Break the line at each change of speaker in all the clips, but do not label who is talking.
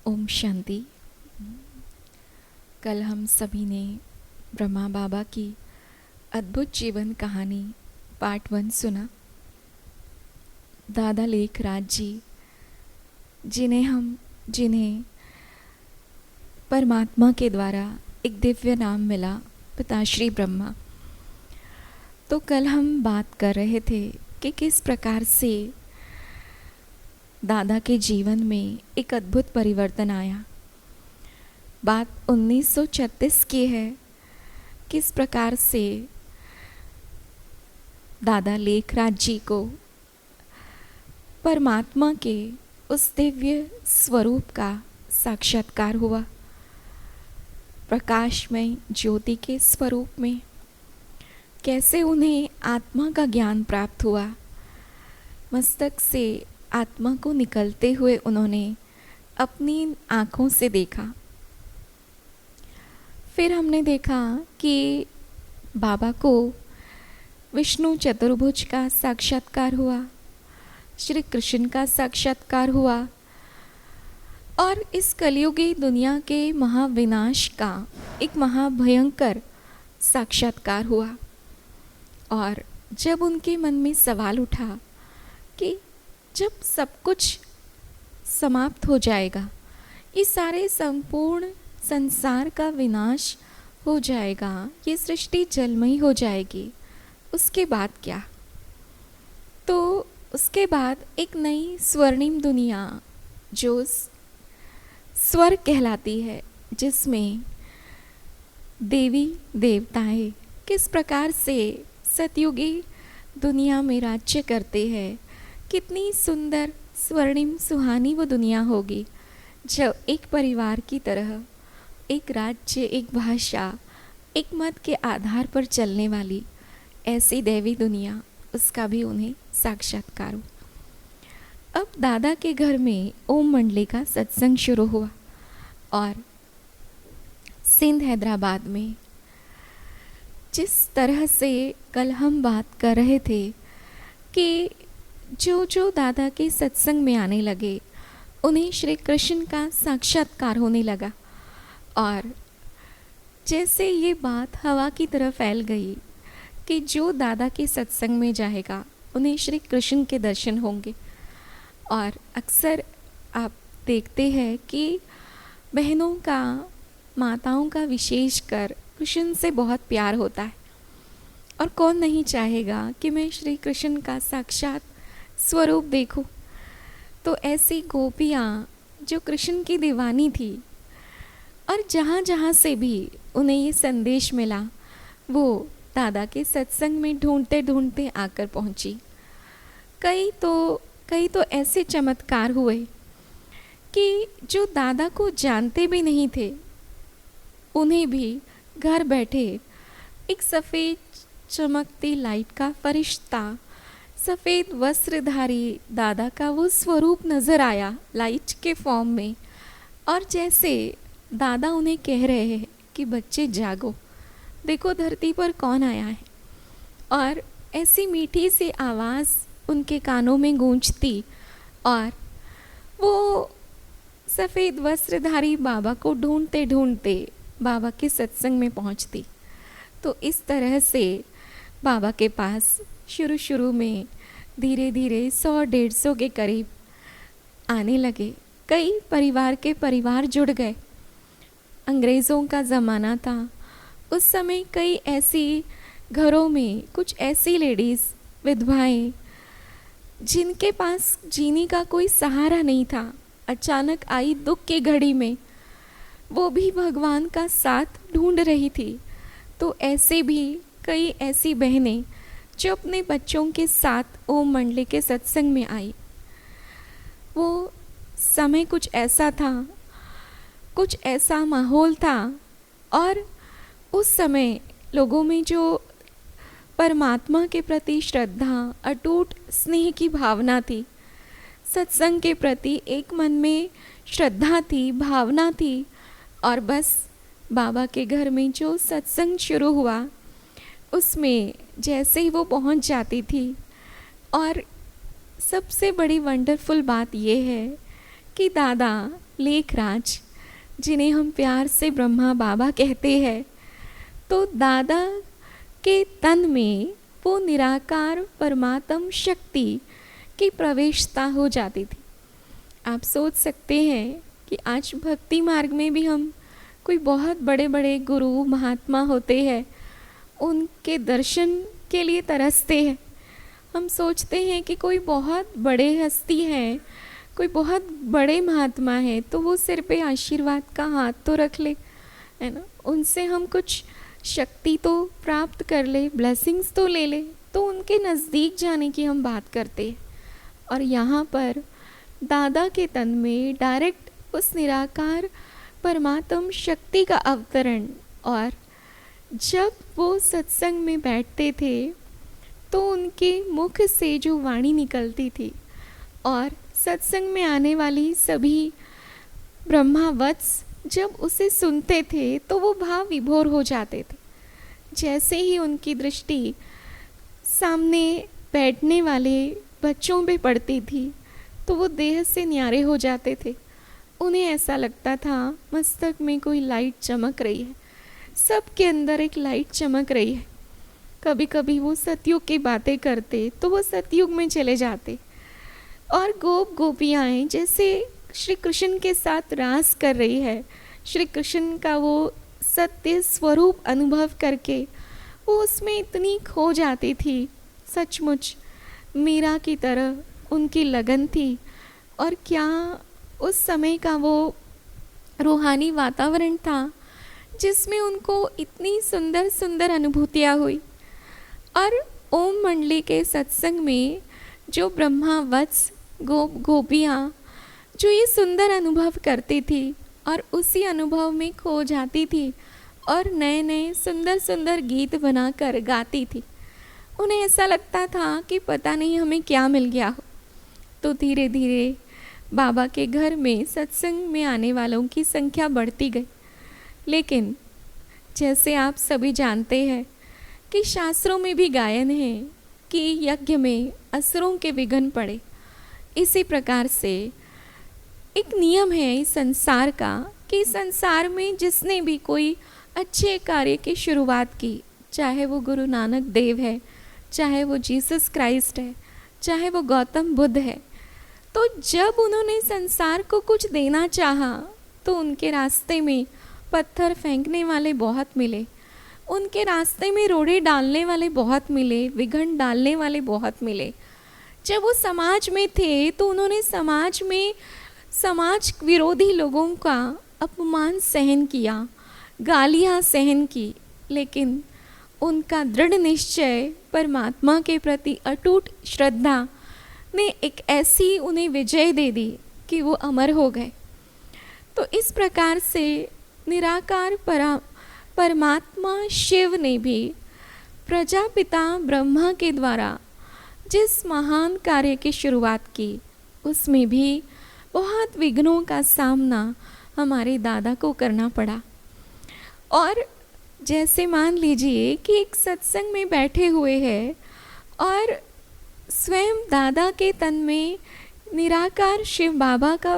ओम शांति। कल हम सभी ने ब्रह्मा बाबा की अद्भुत जीवन कहानी पार्ट 1 सुना। दादा लेख राज जी जिन्हें परमात्मा के द्वारा एक दिव्य नाम मिला, पिताश्री ब्रह्मा। तो कल हम बात कर रहे थे कि किस प्रकार से दादा के जीवन में एक अद्भुत परिवर्तन आया। बात 1936 की है। किस प्रकार से दादा लेखराज जी को परमात्मा के उस दिव्य स्वरूप का साक्षात्कार हुआ, प्रकाशमय ज्योति के स्वरूप में। कैसे उन्हें आत्मा का ज्ञान प्राप्त हुआ, मस्तक से आत्मा को निकलते हुए उन्होंने अपनी आँखों से देखा। फिर हमने देखा कि बाबा को विष्णु चतुर्भुज का साक्षात्कार हुआ, श्री कृष्ण का साक्षात्कार हुआ और इस कलयुगी दुनिया के महाविनाश का एक महाभयंकर साक्षात्कार हुआ। और जब उनके मन में सवाल उठा कि जब सब कुछ समाप्त हो जाएगा, इस सारे संपूर्ण संसार का विनाश हो जाएगा, ये सृष्टि जलमयी हो जाएगी, उसके बाद क्या? तो उसके बाद एक नई स्वर्णिम दुनिया जो स्वर्ग कहलाती है, जिसमें देवी देवताएं किस प्रकार से सतयुगी दुनिया में राज्य करते हैं, कितनी सुंदर स्वर्णिम सुहानी वो दुनिया होगी, जब एक परिवार की तरह एक राज्य, एक भाषा, एक मत के आधार पर चलने वाली ऐसी दैवी दुनिया, उसका भी उन्हें साक्षात्कार हुआ। अब दादा के घर में ओम मंडली का सत्संग शुरू हुआ और सिंध हैदराबाद में जिस तरह से कल हम बात कर रहे थे कि जो दादा के सत्संग में आने लगे, उन्हें श्री कृष्ण का साक्षात्कार होने लगा। और जैसे ये बात हवा की तरह फैल गई कि जो दादा के सत्संग में जाएगा, उन्हें श्री कृष्ण के दर्शन होंगे। और अक्सर आप देखते हैं कि बहनों का, माताओं का विशेषकर कृष्ण से बहुत प्यार होता है। और कौन नहीं चाहेगा कि मैं श्री कृष्ण का साक्षात स्वरूप देखूं। तो ऐसी गोपियाँ जो कृष्ण की दीवानी थी और जहाँ जहाँ से भी उन्हें ये संदेश मिला, वो दादा के सत्संग में ढूंढते ढूंढते आकर पहुँची। कई तो ऐसे चमत्कार हुए कि जो दादा को जानते भी नहीं थे, उन्हें भी घर बैठे एक सफ़ेद चमकती लाइट का फरिश्ता, सफ़ेद वस्त्रधारी दादा का वो स्वरूप नज़र आया लाइट के फॉर्म में। और जैसे दादा उन्हें कह रहे हैं कि बच्चे जागो, देखो धरती पर कौन आया है। और ऐसी मीठी सी आवाज़ उनके कानों में गूंजती और वो सफ़ेद वस्त्रधारी बाबा को ढूंढते ढूंढते बाबा के सत्संग में पहुंचती। तो इस तरह से बाबा के पास शुरू में धीरे धीरे 100-150 के करीब आने लगे। कई परिवार के परिवार जुड़ गए। अंग्रेज़ों का ज़माना था उस समय। कई ऐसी घरों में कुछ ऐसी लेडीज़, विधवाएं, जिनके पास जीने का कोई सहारा नहीं था, अचानक आई दुख की घड़ी में वो भी भगवान का साथ ढूंढ रही थी। तो ऐसे भी कई ऐसी बहनें जो अपने बच्चों के साथ ओम मंडली के सत्संग में आई। वो समय कुछ ऐसा था, कुछ ऐसा माहौल था। और उस समय लोगों में जो परमात्मा के प्रति श्रद्धा, अटूट स्नेह की भावना थी, सत्संग के प्रति एक मन में श्रद्धा थी, भावना थी। और बस बाबा के घर में जो सत्संग शुरू हुआ, उसमें जैसे ही वो पहुंच जाती थी। और सबसे बड़ी वंडरफुल बात ये है कि दादा लेखराज, जिन्हें हम प्यार से ब्रह्मा बाबा कहते हैं, तो दादा के तन में वो निराकार परमात्म शक्ति की प्रवेशता हो जाती थी। आप सोच सकते हैं कि आज भक्ति मार्ग में भी हम कोई बहुत बड़े बड़े गुरु महात्मा होते हैं, उनके दर्शन के लिए तरसते हैं। हम सोचते हैं कि कोई बहुत बड़े हस्ती हैं, कोई बहुत बड़े महात्मा है, तो वो सिर पे आशीर्वाद का हाथ तो रख ले, है ना, उनसे हम कुछ शक्ति तो प्राप्त कर ले, ब्लेसिंग्स तो ले ले, तो उनके नज़दीक जाने की हम बात करते हैं। और यहाँ पर दादा के तन में डायरेक्ट उस निराकार परमात्म शक्ति का अवतरण, और जब वो सत्संग में बैठते थे तो उनके मुख से जो वाणी निकलती थी और सत्संग में आने वाली सभी ब्रह्मावत्स जब उसे सुनते थे तो वो भाव विभोर हो जाते थे। जैसे ही उनकी दृष्टि सामने बैठने वाले बच्चों पे पड़ती थी तो वो देह से न्यारे हो जाते थे। उन्हें ऐसा लगता था मस्तक में कोई लाइट चमक रही है, सबके अंदर एक लाइट चमक रही है। कभी कभी वो सतयुग की बातें करते तो वो सतयुग में चले जाते, और गोप गोपियाँ जैसे श्री कृष्ण के साथ रास कर रही है, श्री कृष्ण का वो सत्य स्वरूप अनुभव करके वो उसमें इतनी खो जाती थी। सचमुच मीरा की तरह उनकी लगन थी। और क्या उस समय का वो रूहानी वातावरण था जिसमें उनको इतनी सुंदर सुंदर अनुभूतियाँ हुई। और ओम मंडली के सत्संग में जो ब्रह्मा वत्स गोप गोपियाँ जो ये सुंदर अनुभव करती थी और उसी अनुभव में खो जाती थी और नए नए सुंदर सुंदर गीत बनाकर गाती थी। उन्हें ऐसा लगता था कि पता नहीं हमें क्या मिल गया हो। तो धीरे धीरे बाबा के घर में सत्संग में आने वालों की संख्या बढ़ती गई। लेकिन जैसे आप सभी जानते हैं कि शास्त्रों में भी गायन है कि यज्ञ में असुरों के विघ्न पड़े। इसी प्रकार से एक नियम है इस संसार का कि संसार में जिसने भी कोई अच्छे कार्य की शुरुआत की, चाहे वो गुरु नानक देव है, चाहे वो जीसस क्राइस्ट है, चाहे वो गौतम बुद्ध है, तो जब उन्होंने संसार को कुछ देना चाहा तो उनके रास्ते में पत्थर फेंकने वाले बहुत मिले, उनके रास्ते में रोड़े डालने वाले बहुत मिले, विघ्न डालने वाले बहुत मिले। जब वो समाज में थे तो उन्होंने समाज में समाज विरोधी लोगों का अपमान सहन किया, गालियाँ सहन की, लेकिन उनका दृढ़ निश्चय, परमात्मा के प्रति अटूट श्रद्धा ने एक ऐसी उन्हें विजय दे दी कि वो अमर हो गए। तो इस प्रकार से निराकार परमात्मा शिव ने भी प्रजापिता ब्रह्मा के द्वारा जिस महान कार्य की शुरुआत की, उसमें भी बहुत विघ्नों का सामना हमारे दादा को करना पड़ा। और जैसे मान लीजिए कि एक सत्संग में बैठे हुए हैं और स्वयं दादा के तन में निराकार शिव बाबा का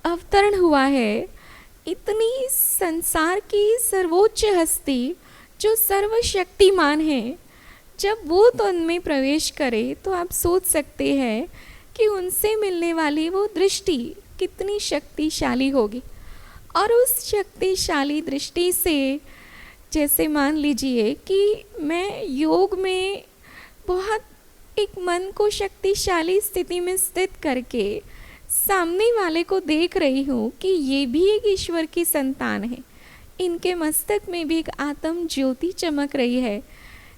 अवतरण हुआ है। इतनी संसार की सर्वोच्च हस्ती जो सर्वशक्तिमान है, जब वो तन में प्रवेश करे तो आप सोच सकते हैं कि उनसे मिलने वाली वो दृष्टि कितनी शक्तिशाली होगी। और उस शक्तिशाली दृष्टि से जैसे मान लीजिए कि मैं योग में बहुत एक मन को शक्तिशाली स्थिति में स्थित करके सामने वाले को देख रही हूँ कि ये भी एक ईश्वर की संतान है, इनके मस्तक में भी एक आत्म ज्योति चमक रही है।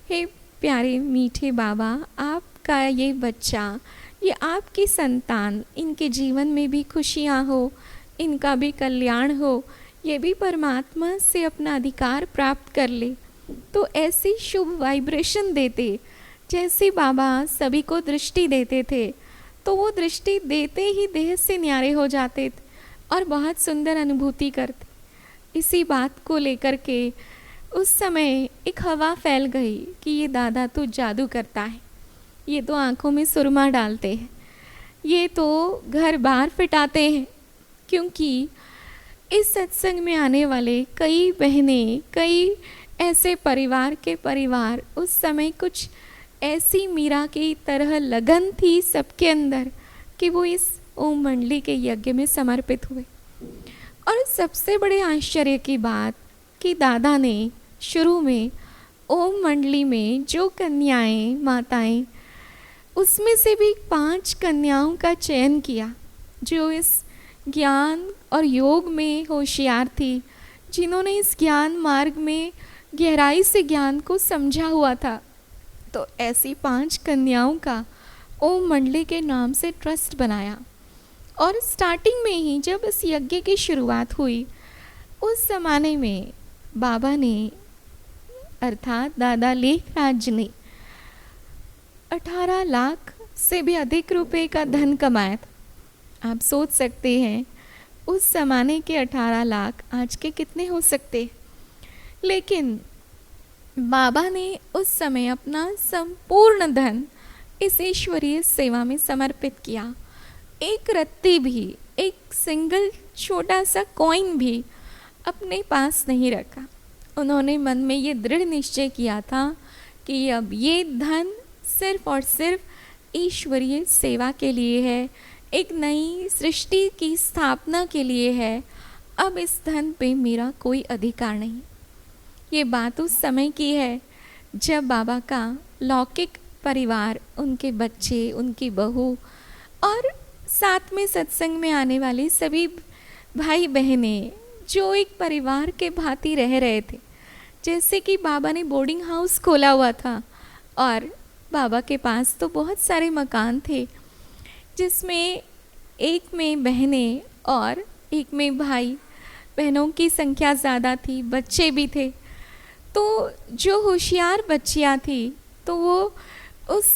हे प्यारे मीठे बाबा, आपका ये बच्चा, ये आपकी संतान, इनके जीवन में भी खुशियाँ हो, इनका भी कल्याण हो, ये भी परमात्मा से अपना अधिकार प्राप्त कर ले। तो ऐसी शुभ वाइब्रेशन देते, जैसे बाबा सभी को दृष्टि देते थे, तो वो दृष्टि देते ही देह से न्यारे हो जाते थे और बहुत सुंदर अनुभूति करते। इसी बात को लेकर के उस समय एक हवा फैल गई कि ये दादा तो जादू करता है, ये तो आँखों में सुरमा डालते हैं, ये तो घर बार फिटाते हैं, क्योंकि इस सत्संग में आने वाले कई बहनें, कई ऐसे परिवार के परिवार उस समय कुछ ऐसी मीरा की तरह लगन थी सबके अंदर कि वो इस ओम मंडली के यज्ञ में समर्पित हुए। और सबसे बड़े आश्चर्य की बात कि दादा ने शुरू में ओम मंडली में जो कन्याएं, माताएं, उसमें से भी 5 कन्याओं का चयन किया जो इस ज्ञान और योग में होशियार थी, जिन्होंने इस ज्ञान मार्ग में गहराई से ज्ञान को समझा हुआ था। तो ऐसी 5 कन्याओं का ओम मंडली के नाम से ट्रस्ट बनाया। और स्टार्टिंग में ही जब इस यज्ञ की शुरुआत हुई, उस ज़माने में बाबा ने अर्थात दादा लेखराज ने 18 लाख से भी अधिक रुपए का धन कमाया था। आप सोच सकते हैं उस ज़माने के 18 लाख आज के कितने हो सकते। लेकिन बाबा ने उस समय अपना संपूर्ण धन इस ईश्वरीय सेवा में समर्पित किया। एक रत्ती भी, एक सिंगल छोटा सा कॉइन भी अपने पास नहीं रखा। उन्होंने मन में ये दृढ़ निश्चय किया था कि अब ये धन सिर्फ और सिर्फ ईश्वरीय सेवा के लिए है, एक नई सृष्टि की स्थापना के लिए है। अब इस धन पे मेरा कोई अधिकार नहीं। ये बात उस समय की है जब बाबा का लौकिक परिवार, उनके बच्चे, उनकी बहू और साथ में सत्संग में आने वाले सभी भाई बहनें जो एक परिवार के भांति रह रहे थे। जैसे कि बाबा ने बोर्डिंग हाउस खोला हुआ था और बाबा के पास तो बहुत सारे मकान थे, जिसमें एक में बहनें और एक में भाई। बहनों की संख्या ज़्यादा थी, बच्चे भी थे। तो जो होशियार बच्चियाँ थी तो वो उस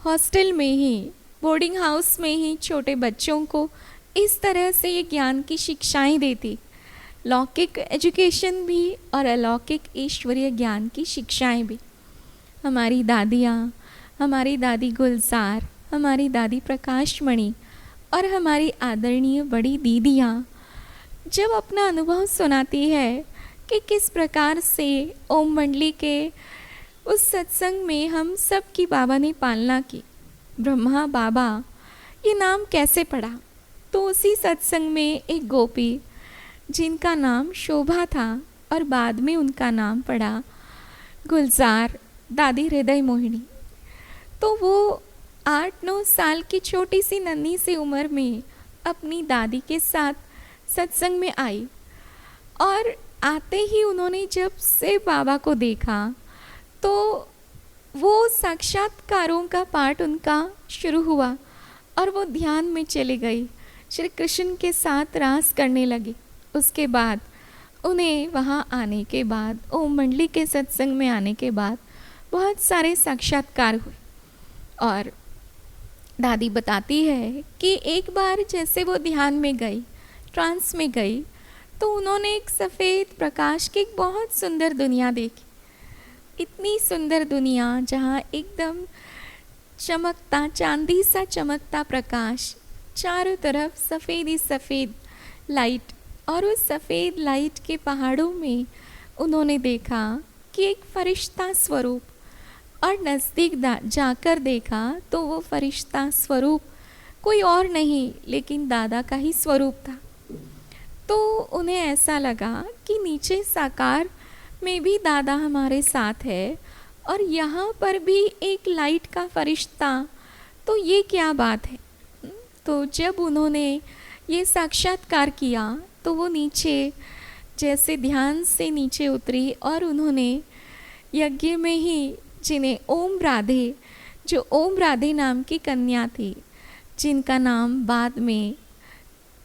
हॉस्टल में ही, बोर्डिंग हाउस में ही छोटे बच्चों को इस तरह से ये ज्ञान की शिक्षाएं देती, लौकिक एजुकेशन भी और अलौकिक ईश्वरीय ज्ञान की शिक्षाएं भी। हमारी दादियाँ, हमारी दादी गुलजार, हमारी दादी प्रकाशमणि और हमारी आदरणीय बड़ी दीदियाँ जब अपना अनुभव सुनाती है कि किस प्रकार से ओम मंडली के उस सत्संग में हम सब की बाबा ने पालना की। ब्रह्मा बाबा ये नाम कैसे पड़ा? तो उसी सत्संग में एक गोपी जिनका नाम शोभा था और बाद में उनका नाम पड़ा गुलजार, दादी हृदय मोहिनी। तो वो 8-9 साल की छोटी सी नन्ही सी उम्र में अपनी दादी के साथ सत्संग में आई और आते ही उन्होंने जब से बाबा को देखा तो वो साक्षात्कारों का पाठ उनका शुरू हुआ और वो ध्यान में चले गई, श्री कृष्ण के साथ रास करने लगे। उसके बाद उन्हें वहाँ आने के बाद, ओम मंडली के सत्संग में आने के बाद बहुत सारे साक्षात्कार हुए। और दादी बताती है कि एक बार जैसे वो ध्यान में गई, ट्रांस में गई, तो उन्होंने एक सफ़ेद प्रकाश की एक बहुत सुंदर दुनिया देखी। इतनी सुंदर दुनिया जहाँ एकदम चमकता, चांदी सा चमकता प्रकाश, चारों तरफ सफ़ेद ही सफ़ेद लाइट। और उस सफ़ेद लाइट के पहाड़ों में उन्होंने देखा कि एक फरिश्ता स्वरूप, और नज़दीक जाकर देखा तो वो फरिश्ता स्वरूप कोई और नहीं लेकिन दादा का ही स्वरूप था। तो उन्हें ऐसा लगा कि नीचे साकार में भी दादा हमारे साथ है और यहाँ पर भी एक लाइट का फरिश्ता, तो ये क्या बात है। तो जब उन्होंने ये साक्षात्कार किया तो वो नीचे जैसे ध्यान से नीचे उतरी और उन्होंने यज्ञ में ही जिन्हें ओम राधे, जो ओम राधे नाम की कन्या थी, जिनका नाम बाद में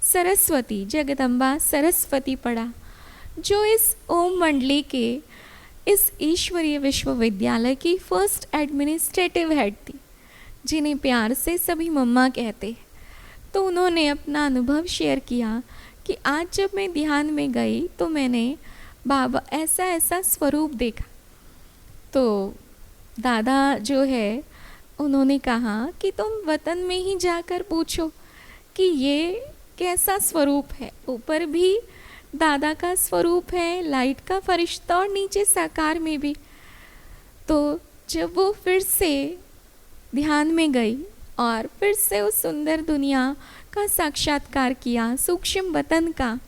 सरस्वती, जगदम्बा सरस्वती पड़ा, जो इस ओम मंडली के इस ईश्वरीय विश्वविद्यालय की फर्स्ट एडमिनिस्ट्रेटिव हेड थी, जिन्हें प्यार से सभी मम्मा कहते। तो उन्होंने अपना अनुभव शेयर किया कि आज जब मैं ध्यान में गई तो मैंने बाबा ऐसा ऐसा स्वरूप देखा। तो दादा जो है उन्होंने कहा कि तुम वतन में ही जाकर पूछो कि ये कैसा स्वरूप है। ऊपर भी दादा का स्वरूप है, लाइट का फरिश्ता, और नीचे साकार में भी। तो जब वो फिर से ध्यान में गई और फिर से उस सुंदर दुनिया का साक्षात्कार किया, सूक्ष्म वतन का,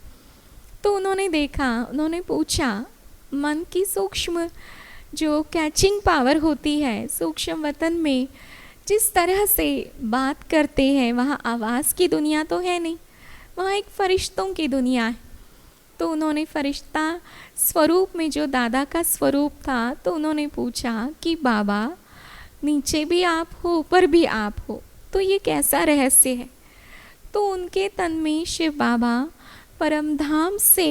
तो उन्होंने देखा, उन्होंने पूछा, मन की सूक्ष्म जो कैचिंग पावर होती है सूक्ष्म वतन में, जिस तरह से बात करते हैं, वहाँ आवाज़ की दुनिया तो है नहीं, वहाँ एक फरिश्तों की दुनिया है। तो उन्होंने फरिश्ता स्वरूप में जो दादा का स्वरूप था, तो उन्होंने पूछा कि बाबा नीचे भी आप हो, ऊपर भी आप हो, तो ये कैसा रहस्य है। तो उनके तन में शिव बाबा परमधाम से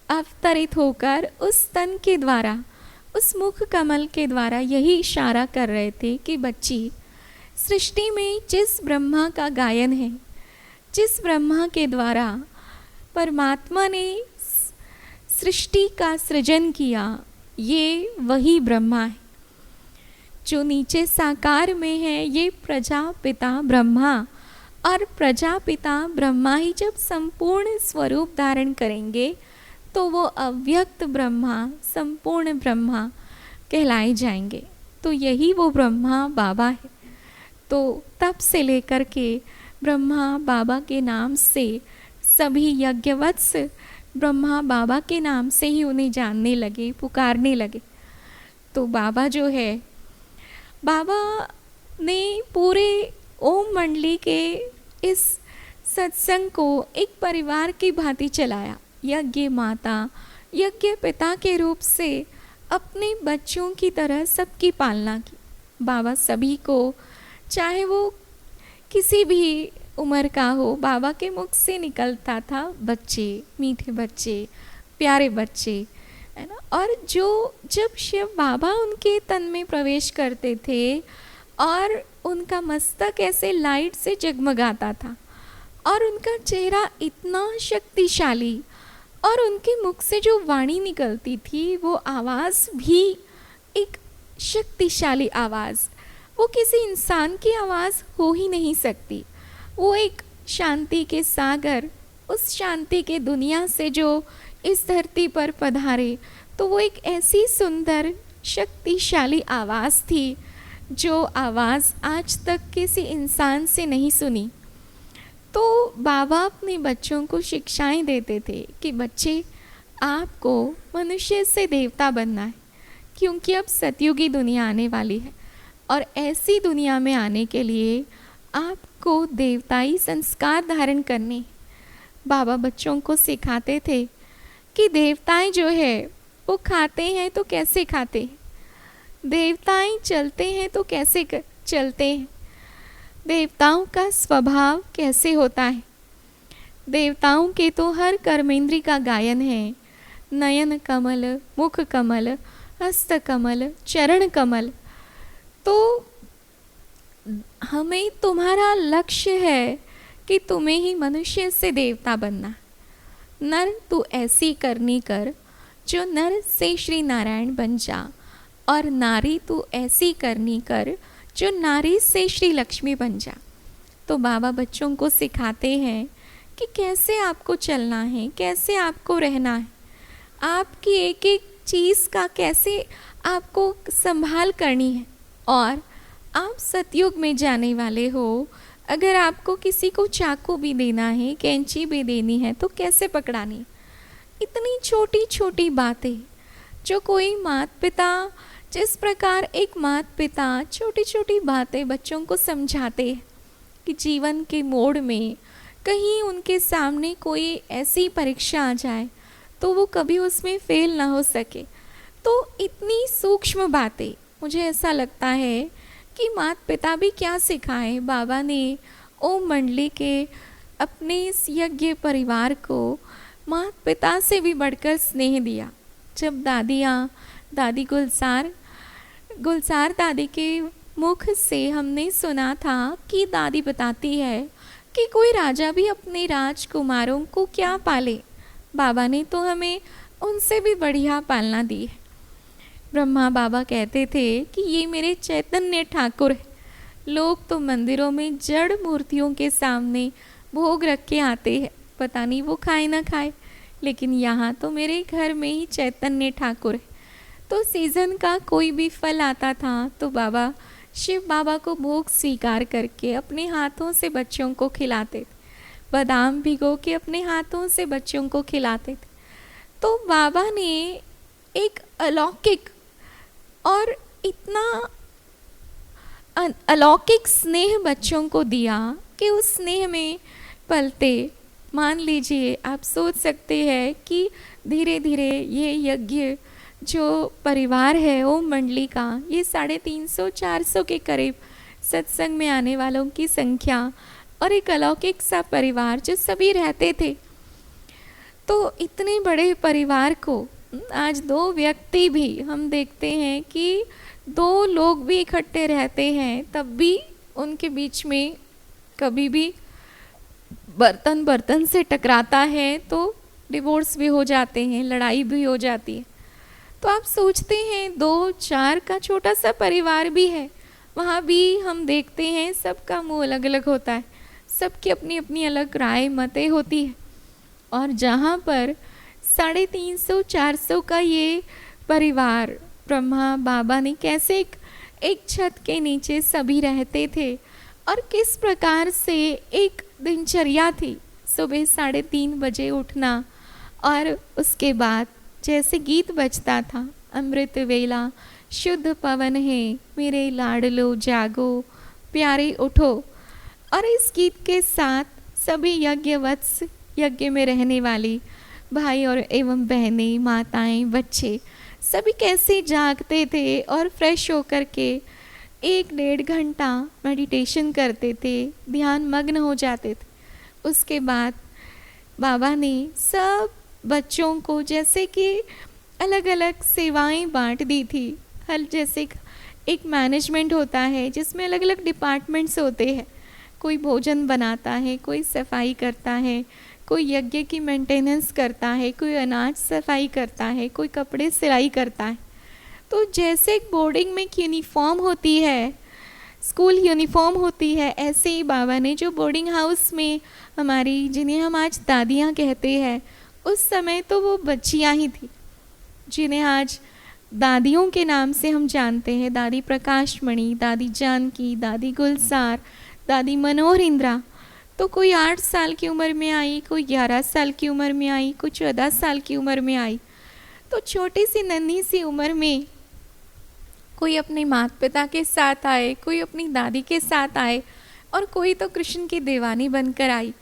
अवतरित होकर उस तन के द्वारा, उस मुख कमल के द्वारा यही इशारा कर रहे थे कि बच्ची, सृष्टि में जिस ब्रह्मा का गायन है, जिस ब्रह्मा के द्वारा परमात्मा ने सृष्टि का सृजन किया, ये वही ब्रह्मा है। जो नीचे साकार में है, ये प्रजापिता ब्रह्मा, और प्रजापिता ब्रह्मा ही जब संपूर्ण स्वरूप धारण करेंगे तो वो अव्यक्त ब्रह्मा, संपूर्ण ब्रह्मा कहलाए जाएंगे। तो यही वो ब्रह्मा बाबा है। तो तब से लेकर के ब्रह्मा बाबा के नाम से सभी यज्ञवत्स ब्रह्मा बाबा के नाम से ही उन्हें जानने लगे, पुकारने लगे। तो बाबा जो है, बाबा ने पूरे ओम मंडली के इस सत्संग को एक परिवार की भांति चलाया। यज्ञ माता, यज्ञ पिता के रूप से अपने बच्चों की तरह सबकी पालना की। बाबा सभी को, चाहे वो किसी भी उम्र का हो, बाबा के मुख से निकलता था बच्चे, मीठे बच्चे, प्यारे बच्चे, है ना। और जो जब शिव बाबा उनके तन में प्रवेश करते थे और उनका मस्तक ऐसे लाइट से जगमगाता था और उनका चेहरा इतना शक्तिशाली, और उनके मुख से जो वाणी निकलती थी वो आवाज़ भी एक शक्तिशाली आवाज़, वो किसी इंसान की आवाज़ हो ही नहीं सकती। वो एक शांति के सागर, उस शांति के दुनिया से जो इस धरती पर पधारे, तो वो एक ऐसी सुंदर शक्तिशाली आवाज़ थी जो आवाज़ आज तक किसी इंसान से नहीं सुनी। तो बाबा अपने बच्चों को शिक्षाएं देते थे कि बच्चे, आपको मनुष्य से देवता बनना है, क्योंकि अब सतयुगी दुनिया आने वाली है, और ऐसी दुनिया में आने के लिए आपको देवताई संस्कार धारण करने। बाबा बच्चों को सिखाते थे कि देवताएं जो है वो खाते हैं तो कैसे खाते हैं, देवताएं चलते हैं तो कैसे चलते हैं, देवताओं का स्वभाव कैसे होता है। देवताओं के तो हर कर्मेंद्री का गायन है, नयन कमल, मुख कमल, हस्त कमल, चरण कमल। तो हमें, तुम्हारा लक्ष्य है कि तुम्हें ही मनुष्य से देवता बनना। नर तू ऐसी करनी कर जो नर से श्री नारायण बन जा, और नारी तू ऐसी करनी कर जो नारी से श्री लक्ष्मी बन जा। तो बाबा बच्चों को सिखाते हैं कि कैसे आपको चलना है, कैसे आपको रहना है, आपकी एक एक चीज़ का कैसे आपको संभाल करनी है। और आप सतयुग में जाने वाले हो, अगर आपको किसी को चाकू भी देना है, कैंची भी देनी है, तो कैसे पकड़ानी। इतनी छोटी छोटी बातें जो कोई माता पिता, जिस प्रकार एक माता पिता छोटी छोटी बातें बच्चों को समझाते हैं कि जीवन के मोड़ में कहीं उनके सामने कोई ऐसी परीक्षा आ जाए तो वो कभी उसमें फेल ना हो सके। तो इतनी सूक्ष्म बातें, मुझे ऐसा लगता है कि माता पिता भी क्या सिखाएं। बाबा ने ओम मंडली के अपने इस यज्ञ परिवार को माता पिता से भी बढ़कर स्नेह दिया। जब दादी गुलजार दादी के मुख से हमने सुना था कि दादी बताती है कि कोई राजा भी अपने राजकुमारों को क्या पाले, बाबा ने तो हमें उनसे भी बढ़िया पालना दी है। ब्रह्मा बाबा कहते थे कि ये मेरे चैतन्य ठाकुर है। लोग तो मंदिरों में जड़ मूर्तियों के सामने भोग रख के आते हैं, पता नहीं वो खाए ना खाए, लेकिन यहाँ तो मेरे घर में ही चैतन्य ठाकुर है। तो सीज़न का कोई भी फल आता था तो बाबा शिव बाबा को भोग स्वीकार करके अपने हाथों से बच्चों को खिलाते थे, बादाम भिगो के अपने हाथों से बच्चों को खिलाते थे। तो बाबा ने एक अलौकिक और इतना अलौकिक स्नेह बच्चों को दिया कि उस स्नेह में पलते, मान लीजिए आप सोच सकते हैं कि धीरे धीरे ये यज्ञ जो परिवार है ओम मंडली का, ये 350-400 के करीब सत्संग में आने वालों की संख्या और एक अलौकिक सा परिवार जो सभी रहते थे। तो इतने बड़े परिवार को आज 2 व्यक्ति भी हम देखते हैं कि 2 लोग भी इकट्ठे रहते हैं, तब भी उनके बीच में कभी भी बर्तन से टकराता है तो डिवोर्स भी हो जाते हैं, लड़ाई भी हो जाती है। तो आप सोचते हैं 2-4 का छोटा सा परिवार भी है, वहाँ भी हम देखते हैं सबका मुँह अलग अलग होता है, सबकी अपनी अपनी अलग राय मतें होती है। और जहाँ पर 350-400 का ये परिवार, ब्रह्मा बाबा ने कैसे एक छत के नीचे सभी रहते थे और किस प्रकार से एक दिनचर्या थी, सुबह 3:30 बजे उठना और उसके बाद जैसे गीत बजता था, अमृत वेला शुद्ध पवन है मेरे लाडलो जागो प्यारे उठो, और इस गीत के साथ सभी यज्ञवत्स, यज्ञ में रहने वाली भाई और एवं बहनें, माताएं, बच्चे सभी कैसे जागते थे और फ्रेश होकर के 1-1.5 घंटा मेडिटेशन करते थे, ध्यान मग्न हो जाते थे। उसके बाद बाबा ने सब बच्चों को जैसे कि अलग अलग सेवाएं बांट दी थी। हर जैसे एक मैनेजमेंट होता है जिसमें अलग अलग डिपार्टमेंट्स होते हैं, कोई भोजन बनाता है, कोई सफाई करता है, कोई यज्ञ की मेंटेनेंस करता है, कोई अनाज सफाई करता है, कोई कपड़े सिलाई करता है। तो जैसे बोर्डिंग में यूनिफॉर्म होती है, स्कूल यूनिफॉर्म होती है, ऐसे ही बाबा ने जो बोर्डिंग हाउस में हमारी, जिन्हें हम आज दादियाँ कहते हैं, उस समय तो वो बच्चियाँ ही थी जिन्हें आज दादियों के नाम से हम जानते हैं, दादी प्रकाशमणि, दादी जानकी, दादी गुलजार, दादी मनोहर इंदिरा। तो कोई 8 साल की उम्र में आई, कोई 11 साल की उम्र में आई, कोई 14 साल की उम्र में आई। तो छोटी सी नन्ही सी उम्र में कोई अपने माता पिता के साथ आए, कोई अपनी दादी के साथ आए और कोई तो कृष्ण की दीवानी बनकर आई।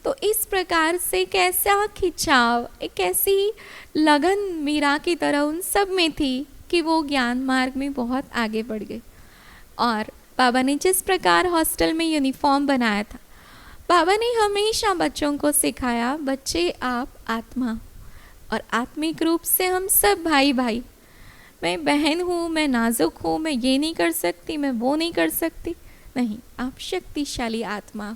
तो इस प्रकार से कैसा खिंचाव, एक ऐसी लगन मीरा की तरह उन सब में थी कि वो ज्ञान मार्ग में बहुत आगे बढ़ गए। और बाबा ने जिस प्रकार हॉस्टल में यूनिफॉर्म बनाया था, बाबा ने हमेशा बच्चों को सिखाया, बच्चे आप आत्मा और आत्मिक रूप से हम सब भाई भाई। मैं बहन हूँ, मैं नाजुक हूँ, मैं ये नहीं कर सकती, मैं वो नहीं कर सकती, नहीं, आप शक्तिशाली आत्मा।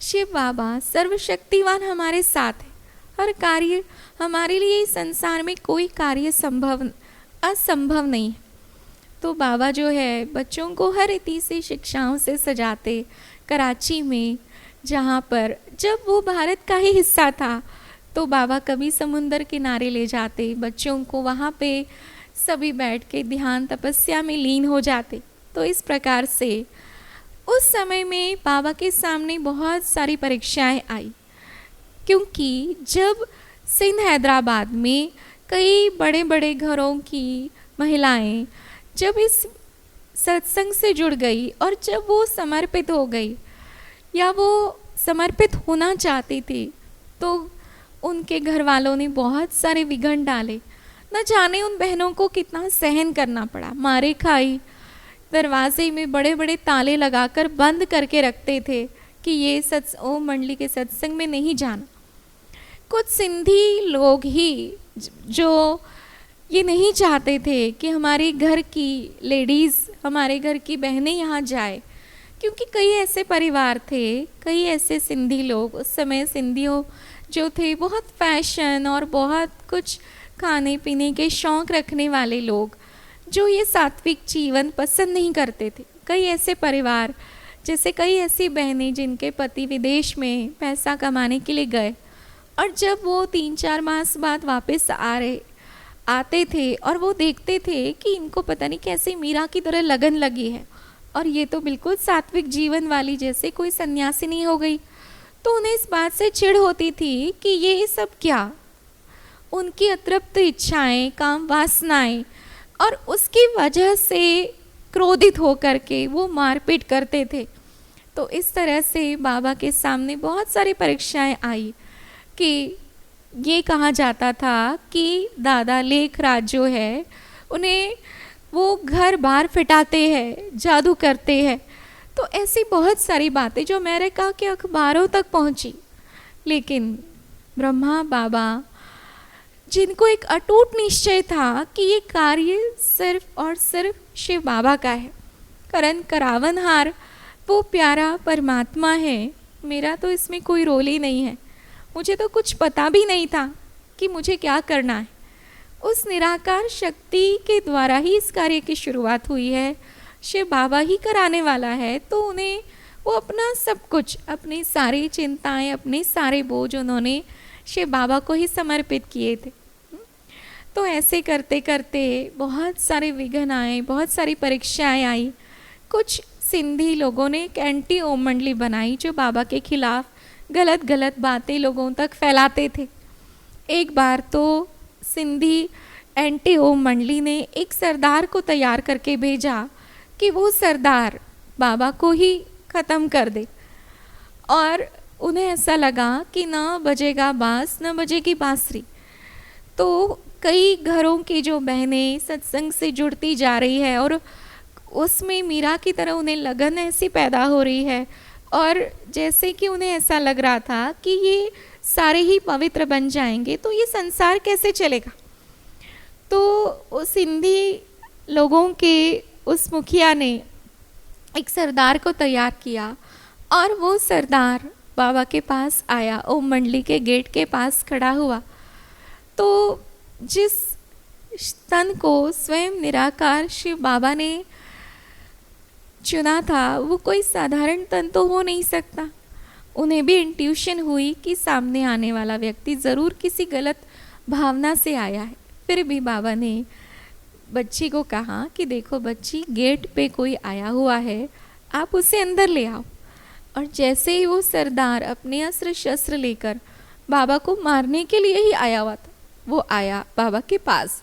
शिव बाबा सर्वशक्तिवान हमारे साथ है। हर कार्य हमारे लिए इस संसार में कोई कार्य असंभव नहीं है। तो बाबा जो है बच्चों को हर रीति से शिक्षाओं से सजाते। कराची में जहाँ पर जब वो भारत का ही हिस्सा था तो बाबा कभी समुंदर किनारे ले जाते बच्चों को, वहाँ पे सभी बैठ के ध्यान तपस्या में लीन हो जाते। तो इस प्रकार से उस समय में बाबा के सामने बहुत सारी परीक्षाएं आई, क्योंकि जब सिंध हैदराबाद में कई बड़े बड़े घरों की महिलाएं जब इस सत्संग से जुड़ गई और जब वो समर्पित हो गई या वो समर्पित होना चाहती थी, तो उनके घर वालों ने बहुत सारे विघ्न डाले। न जाने उन बहनों को कितना सहन करना पड़ा, मारे खाई, दरवाजे में बड़े बड़े ताले लगाकर बंद करके रखते थे कि ये ओम मंडली के सत्संग में नहीं जाना। कुछ सिंधी लोग ही जो ये नहीं चाहते थे कि हमारे घर की लेडीज़, हमारे घर की बहनें यहाँ जाए, क्योंकि कई ऐसे परिवार थे, कई ऐसे सिंधी लोग उस समय सिंधियों जो थे बहुत फैशन और बहुत कुछ खाने पीने के शौक़ रखने वाले लोग, जो ये सात्विक जीवन पसंद नहीं करते थे। कई ऐसे परिवार जैसे कई ऐसी बहनें जिनके पति विदेश में पैसा कमाने के लिए गए और जब वो 3-4 मास बाद वापस आते थे और वो देखते थे कि इनको पता नहीं कैसे मीरा की तरह लगन लगी है और ये तो बिल्कुल सात्विक जीवन वाली जैसे कोई सन्यासिनी हो गई, तो उन्हें इस बात से चिढ़ होती थी कि ये सब क्या, उनकी अतृप्त इच्छाएं, काम वासनाएं, और उसकी वजह से क्रोधित होकर के वो मारपीट करते थे। तो इस तरह से बाबा के सामने बहुत सारी परीक्षाएं आई कि ये कहा जाता था कि दादा लेखराज जो है उन्हें वो घर बार फिटाते हैं, जादू करते हैं। तो ऐसी बहुत सारी बातें जो अमेरिका के अखबारों तक पहुंची। लेकिन ब्रह्मा बाबा जिनको एक अटूट निश्चय था कि ये कार्य सिर्फ और सिर्फ शिव बाबा का है, करण करावनहार वो प्यारा परमात्मा है, मेरा तो इसमें कोई रोल ही नहीं है, मुझे तो कुछ पता भी नहीं था कि मुझे क्या करना है। उस निराकार शक्ति के द्वारा ही इस कार्य की शुरुआत हुई है, शिव बाबा ही कराने वाला है। तो उन्हें वो अपना सब कुछ, अपनी सारी चिंताएं, अपने सारे बोझ उन्होंने शिव बाबा को ही समर्पित किए थे। तो ऐसे करते करते बहुत सारे विघ्न आए, बहुत सारी परीक्षाएं आई। कुछ सिंधी लोगों ने एक एंटी ओम मंडली बनाई जो बाबा के खिलाफ गलत गलत बातें लोगों तक फैलाते थे। एक बार तो सिंधी एंटी ओम मंडली ने एक सरदार को तैयार करके भेजा कि वो सरदार बाबा को ही ख़त्म कर दे, और उन्हें ऐसा लगा कि न बजेगा बांस न बजेगी बांसुरी। तो कई घरों की जो बहनें सत्संग से जुड़ती जा रही है और उसमें मीरा की तरह उन्हें लगन ऐसी पैदा हो रही है, और जैसे कि उन्हें ऐसा लग रहा था कि ये सारे ही पवित्र बन जाएंगे तो ये संसार कैसे चलेगा। तो उस सिंधी लोगों के उस मुखिया ने एक सरदार को तैयार किया और वो सरदार बाबा के पास आया, ओम मंडली के गेट के पास खड़ा हुआ। तो जिस तन को स्वयं निराकार शिव बाबा ने चुना था वो कोई साधारण तन तो हो नहीं सकता। उन्हें भी इंट्यूशन हुई कि सामने आने वाला व्यक्ति ज़रूर किसी गलत भावना से आया है। फिर भी बाबा ने बच्ची को कहा कि देखो बच्ची, गेट पे कोई आया हुआ है, आप उसे अंदर ले आओ। और जैसे ही वो सरदार अपने अस्त्र शस्त्र लेकर बाबा को मारने के लिए ही आया हुआ था, वो आया बाबा के पास।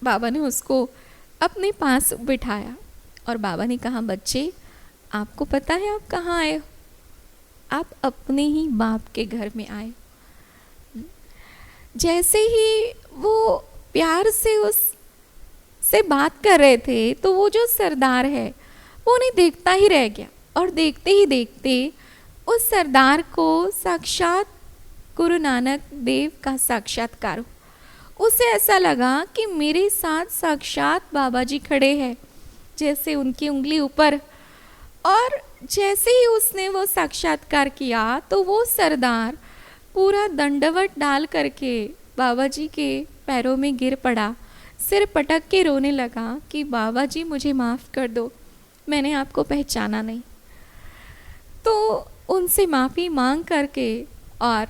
बाबा ने उसको अपने पास बिठाया और बाबा ने कहा, बच्चे आपको पता है आप कहाँ आए हो? आप अपने ही बाप के घर में आए। जैसे ही वो प्यार से उससे बात कर रहे थे तो वो जो सरदार है वो उन्हें देखता ही रह गया, और देखते ही देखते उस सरदार को साक्षात गुरु नानक देव का साक्षात्कार हुआ। उसे ऐसा लगा कि मेरे साथ साक्षात बाबा जी खड़े हैं, जैसे उनकी उंगली ऊपर। और जैसे ही उसने वो साक्षात्कार किया तो वो सरदार पूरा दंडवत डाल करके बाबा जी के पैरों में गिर पड़ा, सिर पटक के रोने लगा कि बाबा जी मुझे माफ़ कर दो, मैंने आपको पहचाना नहीं। तो उनसे माफ़ी मांग करके और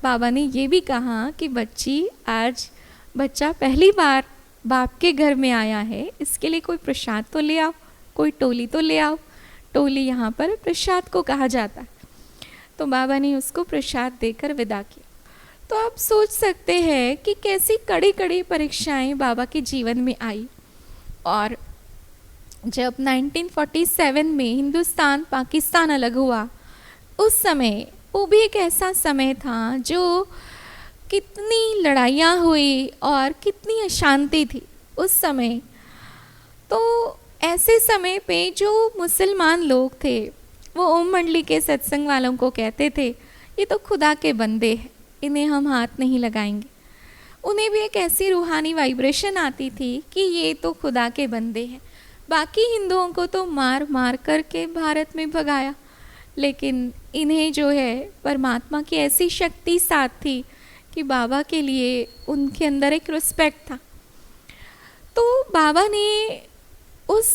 बाबा ने ये भी कहा कि बच्ची, आज बच्चा पहली बार बाप के घर में आया है, इसके लिए कोई प्रसाद तो ले आओ, कोई टोली तो ले आओ। टोली यहाँ पर प्रसाद को कहा जाता है। तो बाबा ने उसको प्रसाद देकर विदा किया। तो आप सोच सकते हैं कि कैसी कड़ी कड़ी परीक्षाएं बाबा के जीवन में आई। और जब 1947 में हिंदुस्तान पाकिस्तान अलग हुआ, उस समय वो भी एक ऐसा समय था जो कितनी लड़ाइयाँ हुई और कितनी अशांति थी उस समय। तो ऐसे समय पे जो मुसलमान लोग थे वो ओम मंडली के सत्संग वालों को कहते थे, ये तो खुदा के बंदे हैं, इन्हें हम हाथ नहीं लगाएंगे। उन्हें भी एक ऐसी रूहानी वाइब्रेशन आती थी कि ये तो खुदा के बंदे हैं। बाकी हिंदुओं को तो मार मार करके भारत में भगाया, लेकिन इन्हें जो है परमात्मा की ऐसी शक्ति साथ थी कि बाबा के लिए उनके अंदर एक रिस्पेक्ट था। तो बाबा ने उस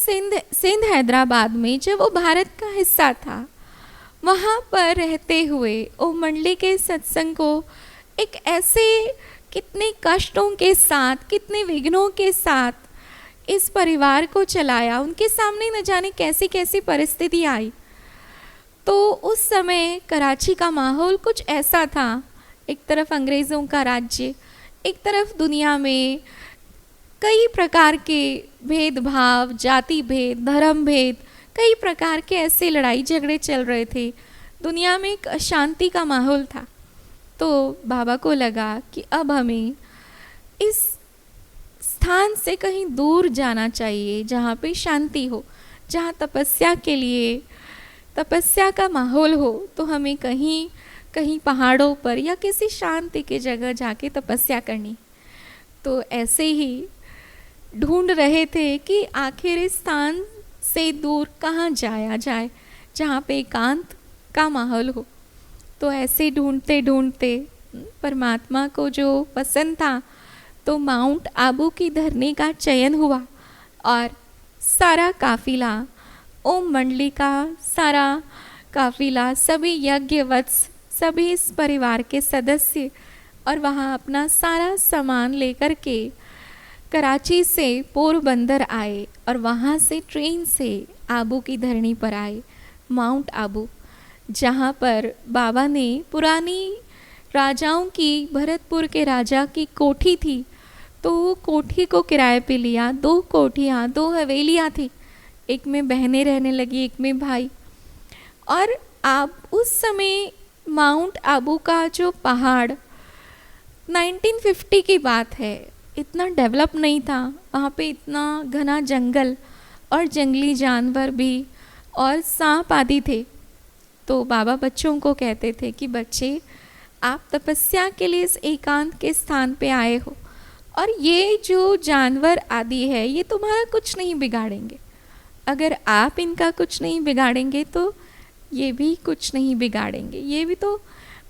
सिंध हैदराबाद में जब वो भारत का हिस्सा था, वहाँ पर रहते हुए ओम मंडली के सत्संग को एक ऐसे कितने कष्टों के साथ, कितने विघ्नों के साथ इस परिवार को चलाया। उनके सामने न जाने कैसी कैसी परिस्थिति आई। तो उस समय कराची का माहौल कुछ ऐसा था, एक तरफ अंग्रेज़ों का राज्य, एक तरफ दुनिया में कई प्रकार के भेदभाव, जाति भेद, धर्म भेद, कई प्रकार के ऐसे लड़ाई झगड़े चल रहे थे। दुनिया में एक अशांति का माहौल था। तो बाबा को लगा कि अब हमें इस स्थान से कहीं दूर जाना चाहिए, जहाँ पे शांति हो, जहाँ तपस्या के लिए, तपस्या का माहौल हो। तो हमें कहीं कहीं पहाड़ों पर या किसी शांति की जगह जाके तपस्या करनी। तो ऐसे ही ढूंढ रहे थे कि आखिर इस स्थान से दूर कहाँ जाया जाए, जहाँ पे एकांत का माहौल हो। तो ऐसे ढूंढते ढूंढते परमात्मा को जो पसंद था, तो माउंट आबू की धरनी का चयन हुआ और सारा काफिला, ओम मंडली का सारा काफिला, सभी यज्ञवत्स, सभी इस परिवार के सदस्य और वहाँ अपना सारा सामान लेकर के कराची से पोरबंदर आए और वहाँ से ट्रेन से आबू की धरनी पर आए, माउंट आबू, जहाँ पर बाबा ने पुरानी राजाओं की, भरतपुर के राजा की कोठी थी। तो वो कोठी को किराए पे लिया। 2 कोठियाँ, 2 हवेलियाँ थी, एक में बहनें रहने लगी, एक में भाई। और आप उस समय माउंट आबू का जो पहाड़, 1950 की बात है, इतना डेवलप नहीं था। वहाँ पे इतना घना जंगल और जंगली जानवर भी और सांप आदि थे। तो बाबा बच्चों को कहते थे कि बच्चे, आप तपस्या के लिए इस एकांत के स्थान पे आए हो और ये जो जानवर आदि है, ये तुम्हारा कुछ नहीं बिगाड़ेंगे। अगर आप इनका कुछ नहीं बिगाड़ेंगे तो ये भी कुछ नहीं बिगाड़ेंगे। ये भी तो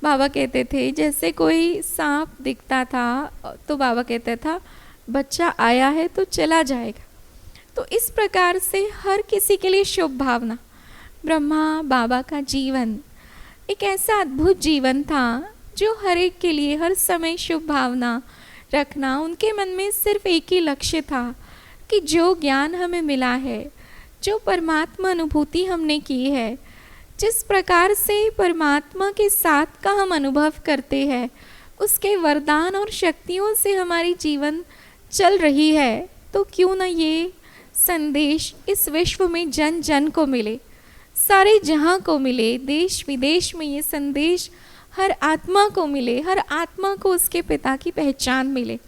बाबा कहते थे, जैसे कोई सांप दिखता था तो बाबा कहता था बच्चा आया है तो चला जाएगा। तो इस प्रकार से हर किसी के लिए शुभ भावना। ब्रह्मा बाबा का जीवन एक ऐसा अद्भुत जीवन था जो हर एक के लिए हर समय शुभ भावना रखना। उनके मन में सिर्फ एक ही लक्ष्य था कि जो ज्ञान हमें मिला है, जो परमात्मा अनुभूति हमने की है, जिस प्रकार से परमात्मा के साथ का हम अनुभव करते हैं, उसके वरदान और शक्तियों से हमारी जीवन चल रही है, तो क्यों ना ये संदेश इस विश्व में जन जन को मिले, सारे जहां को मिले, देश विदेश में ये संदेश हर आत्मा को मिले, हर आत्मा को उसके पिता की पहचान मिले।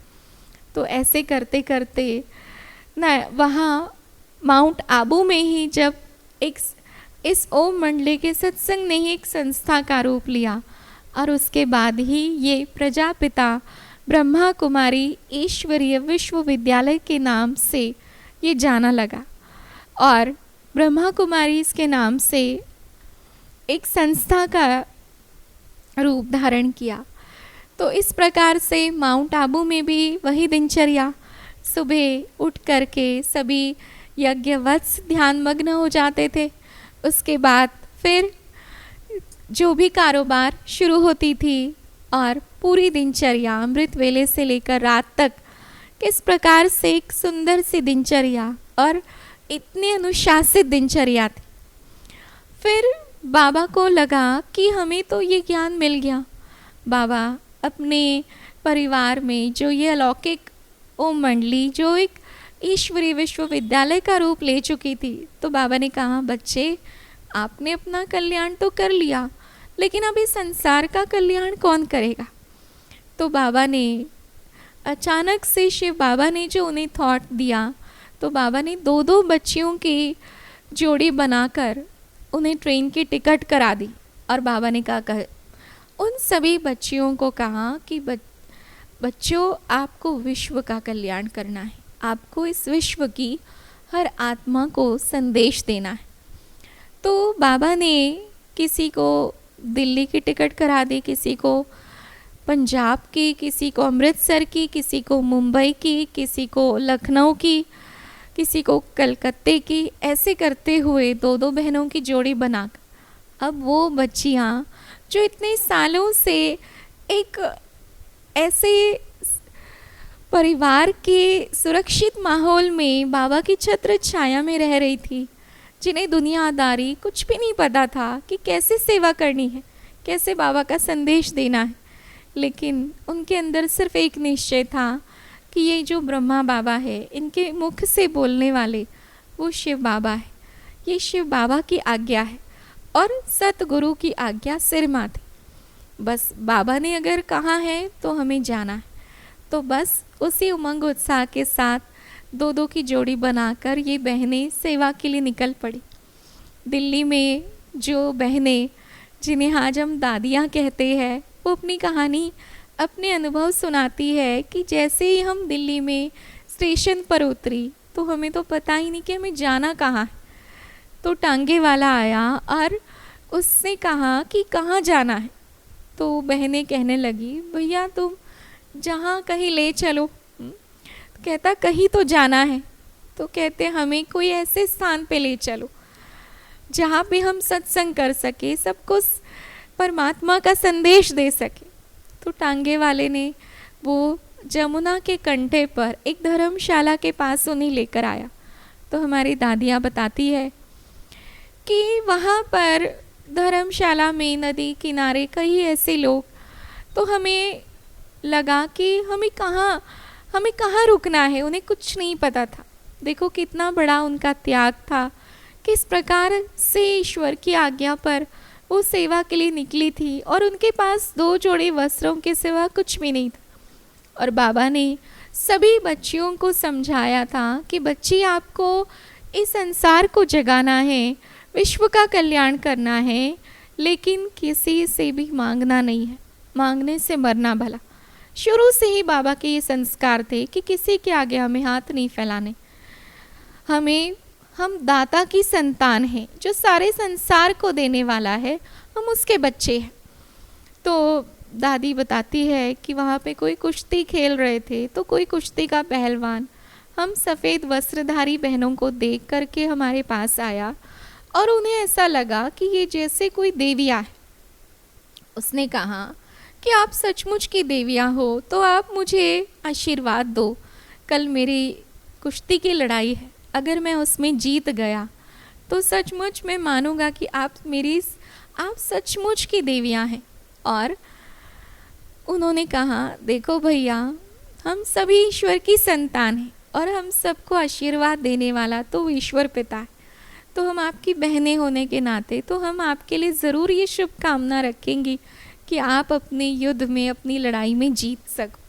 तो ऐसे करते करते न वहाँ माउंट आबू में ही जब इस ओम मंडली के सत्संग ने ही एक संस्था का रूप लिया और उसके बाद ही ये प्रजापिता ब्रह्मा कुमारी ईश्वरीय विश्वविद्यालय के नाम से ये जाना लगा और ब्रह्मा कुमारी इसके नाम से एक संस्था का रूप धारण किया। तो इस प्रकार से माउंट आबू में भी वही दिनचर्या, सुबह उठ करके सभी यज्ञवत्स ध्यानमग्न हो जाते थे। उसके बाद फिर जो भी कारोबार शुरू होती थी और पूरी दिनचर्या अमृत वेले से लेकर रात तक किस प्रकार से एक सुंदर सी दिनचर्या और इतनी अनुशासित दिनचर्या थी। फिर बाबा को लगा कि हमें तो ये ज्ञान मिल गया। बाबा अपने परिवार में जो ये अलौकिक ओम मंडली जो एक ईश्वरीय विश्वविद्यालय का रूप ले चुकी थी, तो बाबा ने कहा बच्चे, आपने अपना कल्याण तो कर लिया, लेकिन अभी संसार का कल्याण कौन करेगा। तो बाबा ने अचानक से शिव बाबा ने जो उन्हें थॉट दिया, तो बाबा ने 2-2 बच्चियों की जोड़ी बनाकर उन्हें ट्रेन की टिकट करा दी और बाबा ने कहा उन सभी बच्चियों को कहा कि बच्चों, आपको विश्व का कल्याण करना है, आपको इस विश्व की हर आत्मा को संदेश देना है। तो बाबा ने किसी को दिल्ली की टिकट करा दी, किसी को पंजाब की, किसी को अमृतसर की, किसी को मुंबई की, किसी को लखनऊ की, किसी को कलकत्ते की, ऐसे करते हुए दो दो बहनों की जोड़ी बनाकर अब वो बच्चियाँ जो इतने सालों से एक ऐसे परिवार के सुरक्षित माहौल में बाबा की छत्र छाया में रह रही थी, जिन्हें दुनियादारी कुछ भी नहीं पता था कि कैसे सेवा करनी है, कैसे बाबा का संदेश देना है, लेकिन उनके अंदर सिर्फ एक निश्चय था कि ये जो ब्रह्मा बाबा है, इनके मुख से बोलने वाले वो शिव बाबा है, ये शिव बाबा की आज्ञा है और सतगुरु की आज्ञा सिर माथे। बस बाबा ने अगर कहा है तो हमें जाना है। तो बस उसी उमंग उत्साह के साथ दो दो की जोड़ी बनाकर ये बहनें सेवा के लिए निकल पड़ी। दिल्ली में जो बहनें, जिन्हें आज हम दादियाँ कहते हैं, वो अपनी कहानी, अपने अनुभव सुनाती है कि जैसे ही हम दिल्ली में स्टेशन पर उतरी तो हमें तो पता ही नहीं कि हमें जाना कहाँ है। तो टांगे वाला आया और उसने कहा कि कहाँ जाना है। तो बहनें कहने लगी, भैया तुम जहाँ कहीं ले चलो। कहता कहीं तो जाना है। तो कहते हमें कोई ऐसे स्थान पे ले चलो जहाँ पे हम सत्संग कर सके, सबको परमात्मा का संदेश दे सके। तो टांगे वाले ने वो जमुना के कंठे पर एक धर्मशाला के पास उन्हें लेकर आया। तो हमारी दादियाँ बताती है कि वहाँ पर धर्मशाला में नदी किनारे कई ऐसे लोग, तो हमें लगा कि हमें कहाँ रुकना है, उन्हें कुछ नहीं पता था। देखो कितना बड़ा उनका त्याग था, किस प्रकार से ईश्वर की आज्ञा पर वो सेवा के लिए निकली थी और उनके पास 2 जोड़े वस्त्रों के सिवा कुछ भी नहीं था। और बाबा ने सभी बच्चियों को समझाया था कि बच्ची, आपको इस संसार को जगाना है, विश्व का कल्याण करना है, लेकिन किसी से भी मांगना नहीं है, मांगने से मरना भला। शुरू से ही बाबा के ये संस्कार थे कि किसी के आगे हमें हाथ नहीं फैलाने। हम दाता की संतान हैं, जो सारे संसार को देने वाला है, हम उसके बच्चे हैं। तो दादी बताती है कि वहाँ पे कोई कुश्ती खेल रहे थे, तो कोई कुश्ती का पहलवान हम सफ़ेद वस्त्रधारी बहनों को देख करके हमारे पास आया और उन्हें ऐसा लगा कि ये जैसे कोई देवियाँ है। उसने कहा कि आप सचमुच की देवियाँ हो तो आप मुझे आशीर्वाद दो। कल मेरी कुश्ती की लड़ाई है, अगर मैं उसमें जीत गया तो सचमुच मैं मानूंगा कि आप सचमुच की देवियाँ हैं। और उन्होंने कहा, देखो भैया, हम सभी ईश्वर की संतान हैं और हम सबको आशीर्वाद देने वाला तो ईश्वर पिता है। तो हम आपकी बहनें होने के नाते तो हम आपके लिए ज़रूर ये शुभकामना रखेंगी कि आप अपने युद्ध में, अपनी लड़ाई में जीत सको।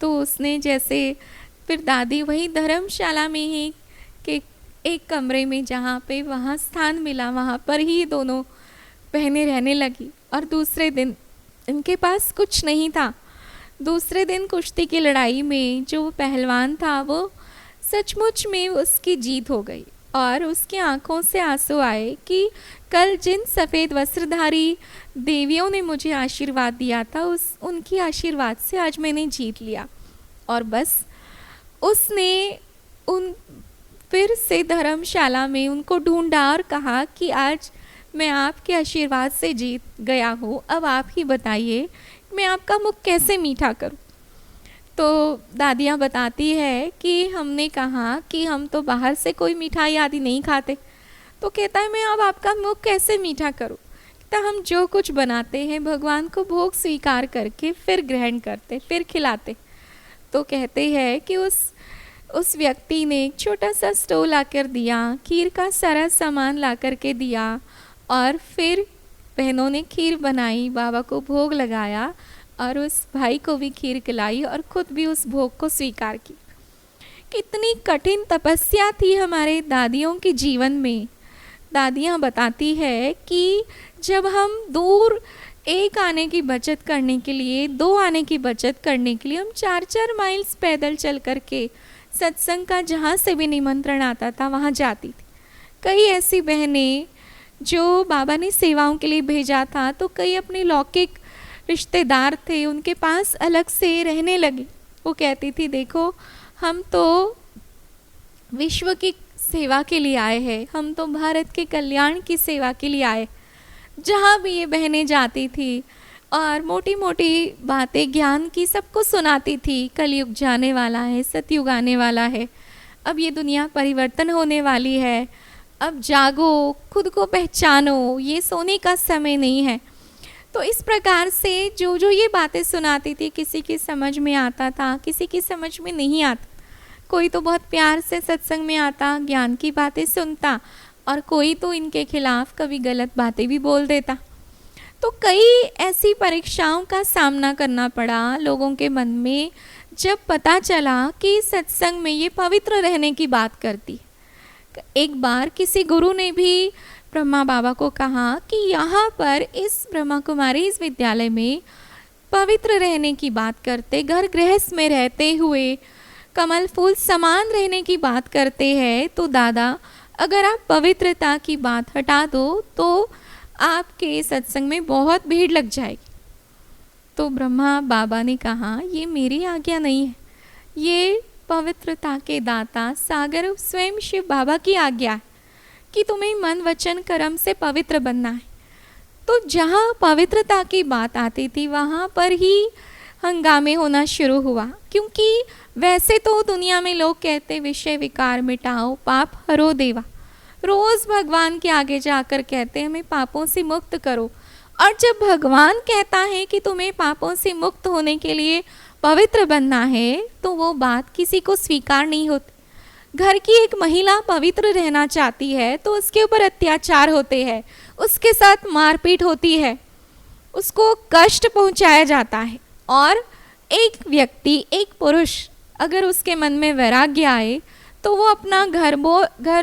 तो उसने जैसे फिर दादी वही धर्मशाला में ही के एक कमरे में, जहाँ पे वहाँ स्थान मिला, वहाँ पर ही दोनों बहनें रहने लगी। और दूसरे दिन, इनके पास कुछ नहीं था, दूसरे दिन कुश्ती की लड़ाई में जो पहलवान था वो सचमुच में उसकी जीत हो गई और उसकी आंखों से आंसू आए कि कल जिन सफ़ेद वस्त्रधारी देवियों ने मुझे आशीर्वाद दिया था, उनकी आशीर्वाद से आज मैंने जीत लिया। और बस उसने फिर से धर्मशाला में उनको ढूंढा और कहा कि आज मैं आपके आशीर्वाद से जीत गया हूँ, अब आप ही बताइए मैं आपका मुख कैसे मीठा करूँ। तो दादियाँ बताती है कि हमने कहा कि हम तो बाहर से कोई मिठाई आदि नहीं खाते। तो कहता है, मैं अब आपका मुख कैसे मीठा करूँ। कहता, हम जो कुछ बनाते हैं भगवान को भोग स्वीकार करके फिर ग्रहण करते, फिर खिलाते। तो कहते हैं कि उस व्यक्ति ने एक छोटा सा स्टोव ला कर दिया, खीर का सारा सामान ला कर के दिया और फिर बहनों ने खीर बनाई, बाबा को भोग लगाया और उस भाई को भी खीर खिलाई और खुद भी उस भोग को स्वीकार की। कितनी कठिन तपस्या थी हमारे दादियों के जीवन में। दादियाँ बताती है कि जब हम दूर एक आने की बचत करने के लिए, 2 आने की बचत करने के लिए हम 4-4 माइल्स पैदल चल कर के सत्संग का जहाँ से भी निमंत्रण आता था वहाँ जाती थी। कई ऐसी बहनें जो बाबा ने सेवाओं के लिए भेजा था, तो कई अपने लौकिक रिश्तेदार थे, उनके पास अलग से रहने लगी। वो कहती थी, देखो हम तो विश्व की सेवा के लिए आए हैं, हम तो भारत के कल्याण की सेवा के लिए आए। जहाँ भी ये बहनें जाती थी और मोटी मोटी बातें ज्ञान की सबको सुनाती थी, कलयुग जाने वाला है, सतयुग आने वाला है, अब ये दुनिया परिवर्तन होने वाली है, अब जागो, खुद को पहचानो, ये सोने का समय नहीं है। तो इस प्रकार से जो जो ये बातें सुनाती थी, किसी की समझ में आता था, किसी की समझ में नहीं आता। कोई तो बहुत प्यार से सत्संग में आता, ज्ञान की बातें सुनता, और कोई तो इनके खिलाफ कभी गलत बातें भी बोल देता। तो कई ऐसी परीक्षाओं का सामना करना पड़ा लोगों के मन में, जब पता चला कि सत्संग में ये पवित्र रहने की बात करती। एक बार किसी गुरु ने भी ब्रह्मा बाबा को कहा कि यहाँ पर इस ब्रह्मा कुमारी इस विद्यालय में पवित्र रहने की बात करते, घर गृहस्थ में रहते हुए कमल फूल समान रहने की बात करते हैं, तो दादा अगर आप पवित्रता की बात हटा दो तो आपके सत्संग में बहुत भीड़ लग जाएगी। तो ब्रह्मा बाबा ने कहा, ये मेरी आज्ञा नहीं है, ये पवित्रता के दाता सागर स्वयं शिव बाबा की आज्ञा है कि तुम्हें मन वचन कर्म से पवित्र बनना है। तो जहाँ पवित्रता की बात आती थी वहाँ पर ही हंगामे होना शुरू हुआ, क्योंकि वैसे तो दुनिया में लोग कहते विषय विकार मिटाओ, पाप हरो देवा, रोज भगवान के आगे जाकर कहते हमें पापों से मुक्त करो। और जब भगवान कहता है कि तुम्हें पापों से मुक्त होने के लिए पवित्र बनना है, तो वो बात किसी को स्वीकार नहीं होती। घर की एक महिला पवित्र रहना चाहती है तो उसके ऊपर अत्याचार होते हैं, उसके साथ मारपीट होती है, उसको कष्ट पहुंचाया जाता है। और एक व्यक्ति, एक पुरुष अगर उसके मन में वैराग्य आए तो वो अपना घर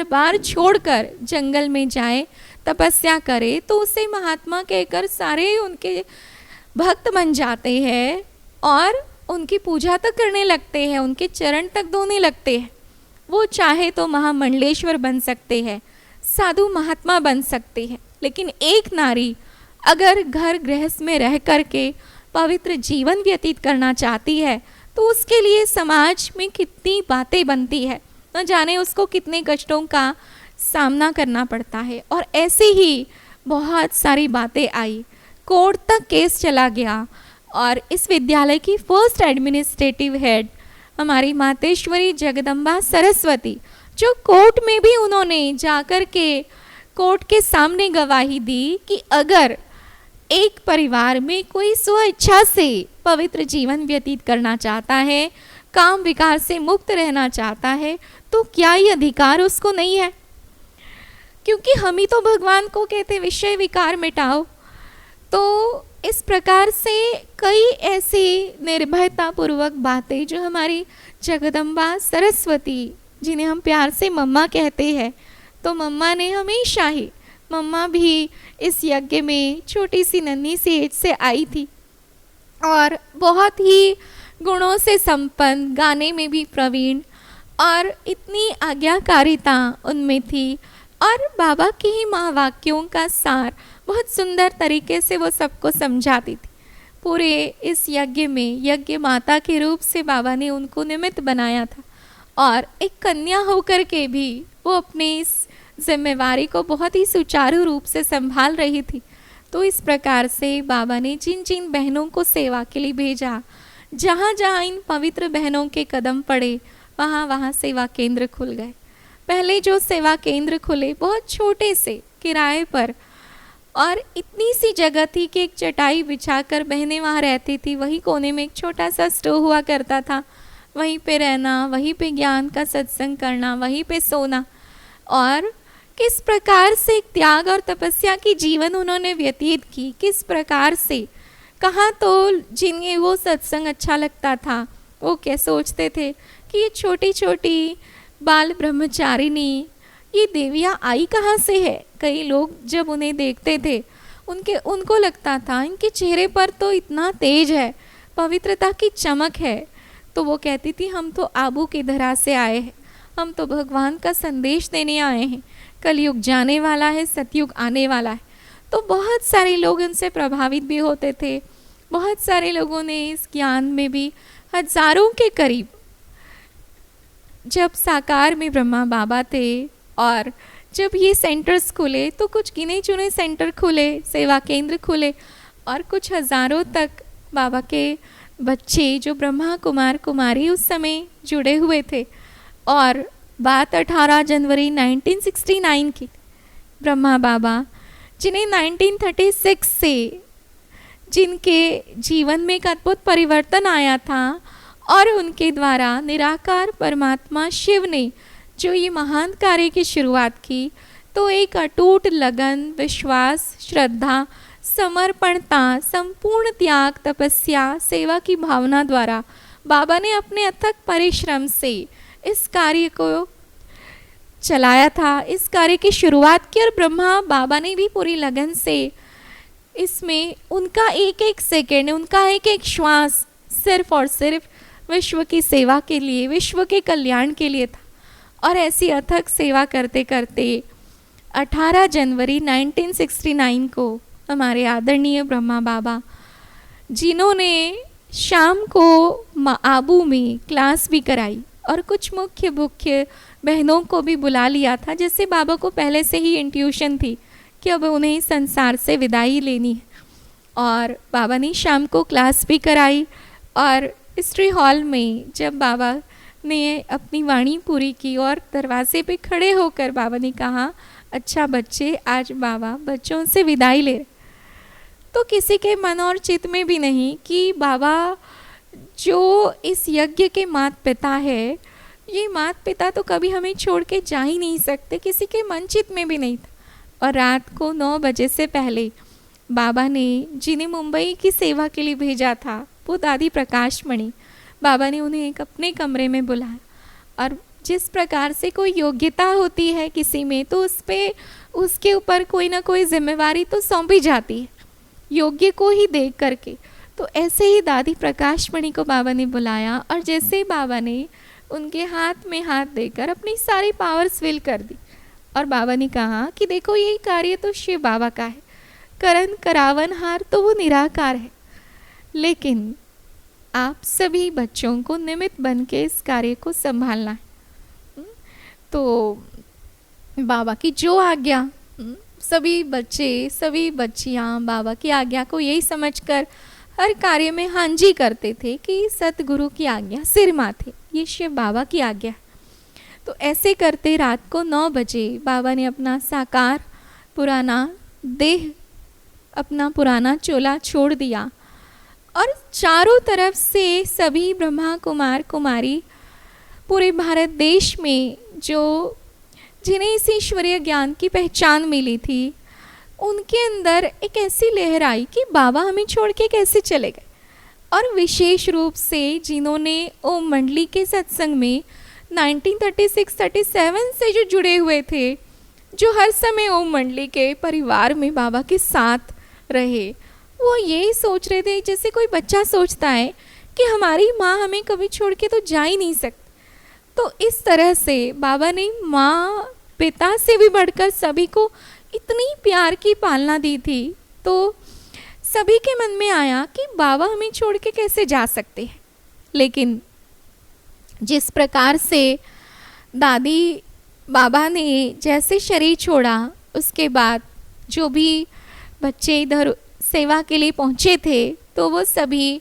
बार छोड़कर जंगल में जाए, तपस्या करे, तो उसे महात्मा कहकर सारे उनके भक्त बन जाते हैं और उनकी पूजा तक करने लगते हैं, उनके चरण तक धोने लगते हैं। वो चाहे तो महामंडलेश्वर बन सकते हैं, साधु महात्मा बन सकते हैं, लेकिन एक नारी अगर घर गृहस्थ में रह करके पवित्र जीवन व्यतीत करना चाहती है तो उसके लिए समाज में कितनी बातें बनती है, न जाने उसको कितने कष्टों का सामना करना पड़ता है। और ऐसे ही बहुत सारी बातें आई, कोर्ट तक केस चला गया और इस विद्यालय की फर्स्ट एडमिनिस्ट्रेटिव हेड हमारी मातेश्वरी जगदम्बा सरस्वती, जो कोर्ट में भी उन्होंने जाकर के कोर्ट के सामने गवाही दी कि अगर एक परिवार में कोई स्व इच्छा से पवित्र जीवन व्यतीत करना चाहता है, काम विकार से मुक्त रहना चाहता है, तो क्या ये अधिकार उसको नहीं है? क्योंकि हम ही तो भगवान को कहते विषय विकार मिटाओ। तो इस प्रकार से कई ऐसी निर्भयता पूर्वक बातें जो हमारी जगदम्बा सरस्वती, जिन्हें हम प्यार से मम्मा कहते हैं, तो मम्मा ने हमेशा ही, मम्मा भी इस यज्ञ में छोटी सी नन्ही सी एज से आई थी और बहुत ही गुणों से संपन्न, गाने में भी प्रवीण, और इतनी आज्ञाकारिता उनमें थी और बाबा के ही महावाक्यों का सार बहुत सुंदर तरीके से वो सबको समझाती थी। पूरे इस यज्ञ में यज्ञ माता के रूप से बाबा ने उनको निमित्त बनाया था और एक कन्या होकर के भी वो अपनी इस जिम्मेवारी को बहुत ही सुचारू रूप से संभाल रही थी। तो इस प्रकार से बाबा ने जिन जिन बहनों को सेवा के लिए भेजा, जहाँ जहाँ इन पवित्र बहनों के कदम पड़े, वहाँ वहाँ सेवा केंद्र खुल गए। पहले जो सेवा केंद्र खुले बहुत छोटे से किराए पर, और इतनी सी जगह थी कि एक चटाई बिछाकर बहनें वहाँ रहती थी। वही कोने में एक छोटा सा स्टोव हुआ करता था, वहीं पे रहना, वहीं पे ज्ञान का सत्संग करना, वहीं पे सोना। और किस प्रकार से एक त्याग और तपस्या की जीवन उन्होंने व्यतीत की, किस प्रकार से, कहाँ तो जिन्हें वो सत्संग अच्छा लगता था वो क्या सोचते थे कि ये छोटी छोटी बाल ब्रह्मचारिणी, ये देवियाँ आई कहाँ से है। कई लोग जब उन्हें देखते थे उनको लगता था इनके चेहरे पर तो इतना तेज है, पवित्रता की चमक है। तो वो कहती थी हम तो आबू की धरा से आए हैं, हम तो भगवान का संदेश देने आए हैं, कलयुग जाने वाला है, सतयुग आने वाला है। तो बहुत सारे लोग उनसे प्रभावित भी होते थे। बहुत सारे लोगों ने इस ज्ञान में भी हजारों के करीब जब साकार में ब्रह्मा बाबा थे और जब ये सेंटर्स खुले तो कुछ गिने चुने सेंटर खुले, सेवा केंद्र खुले और कुछ हज़ारों तक बाबा के बच्चे जो ब्रह्मा कुमार कुमारी उस समय जुड़े हुए थे। और बात 18 जनवरी 1969 की, ब्रह्मा बाबा जिन्हें 1936 से जिनके जीवन में एक अद्भुत परिवर्तन आया था और उनके द्वारा निराकार परमात्मा शिव ने जो ये महान कार्य की शुरुआत की, तो एक अटूट लगन, विश्वास, श्रद्धा, समर्पणता, संपूर्ण त्याग, तपस्या, सेवा की भावना द्वारा बाबा ने अपने अथक परिश्रम से इस कार्य को चलाया था, इस कार्य की शुरुआत की। और ब्रह्मा बाबा ने भी पूरी लगन से इसमें उनका एक एक सेकेंड, उनका एक एक श्वास सिर्फ और सिर्फ विश्व की सेवा के लिए, विश्व के कल्याण के लिए था। और ऐसी अथक सेवा करते करते 18 जनवरी 1969 को हमारे आदरणीय ब्रह्मा बाबा, जिन्होंने शाम को आबू में क्लास भी कराई और कुछ मुख्य मुख्य बहनों को भी बुला लिया था, जैसे बाबा को पहले से ही इंट्यूशन थी कि अब उन्हें संसार से विदाई लेनी है। और बाबा ने शाम को क्लास भी कराई और हिस्ट्री हॉल में जब बाबा ने अपनी वाणी पूरी की और दरवाजे पे खड़े होकर बाबा ने कहा, अच्छा बच्चे, आज बाबा बच्चों से विदाई ले रहे। तो किसी के मन और चित्त में भी नहीं कि बाबा जो इस यज्ञ के माता पिता है, ये माता पिता तो कभी हमें छोड़ के जा ही नहीं सकते, किसी के मन चित्त में भी नहीं था। और रात को 9 बजे से पहले बाबा ने जिन्हें मुंबई की सेवा के लिए भेजा था, वो दादी प्रकाश मणि, बाबा ने उन्हें एक अपने कमरे में बुलाया। और जिस प्रकार से कोई योग्यता होती है किसी में, तो उस पे उसके ऊपर कोई ना कोई जिम्मेवारी तो सौंपी जाती है, योग्य को ही देख करके। तो ऐसे ही दादी प्रकाश मणि को बाबा ने बुलाया और जैसे ही बाबा ने उनके हाथ में हाथ देकर अपनी सारी पावर्स विल कर दी और बाबा ने कहा कि देखो, ये कार्य तो शिव बाबा का है, करण करावन हार तो वो निराकार है, लेकिन आप सभी बच्चों को निमित्त बन के इस कार्य को संभालना है। तो बाबा की जो आज्ञा, सभी बच्चे, सभी बच्चियाँ बाबा की आज्ञा को यही समझकर हर कार्य में हाँ जी करते थे कि सतगुरु की आज्ञा सिर माथे, ये शिव बाबा की आज्ञा। तो ऐसे करते रात को 9 बजे बाबा ने अपना साकार पुराना देह, अपना पुराना चोला छोड़ दिया और चारों तरफ से सभी ब्रह्मा कुमार कुमारी पूरे भारत देश में जो जिन्हें इस ईश्वरीय ज्ञान की पहचान मिली थी, उनके अंदर एक ऐसी लहर आई कि बाबा हमें छोड़ के कैसे चले गए। और विशेष रूप से जिन्होंने ओम मंडली के सत्संग में 1936-37 से जो जुड़े हुए थे, जो हर समय ओम मंडली के परिवार में बाबा के साथ रहे, वो यही सोच रहे थे जैसे कोई बच्चा सोचता है कि हमारी माँ हमें कभी छोड़ के तो जा ही नहीं सकती। तो इस तरह से बाबा ने माँ पिता से भी बढ़कर सभी को इतनी प्यार की पालना दी थी। तो सभी के मन में आया कि बाबा हमें छोड़ के कैसे जा सकते हैं। लेकिन जिस प्रकार से दादी बाबा ने जैसे शरीर छोड़ा, उसके बाद जो भी बच्चे इधर सेवा के लिए पहुँचे थे, तो वो सभी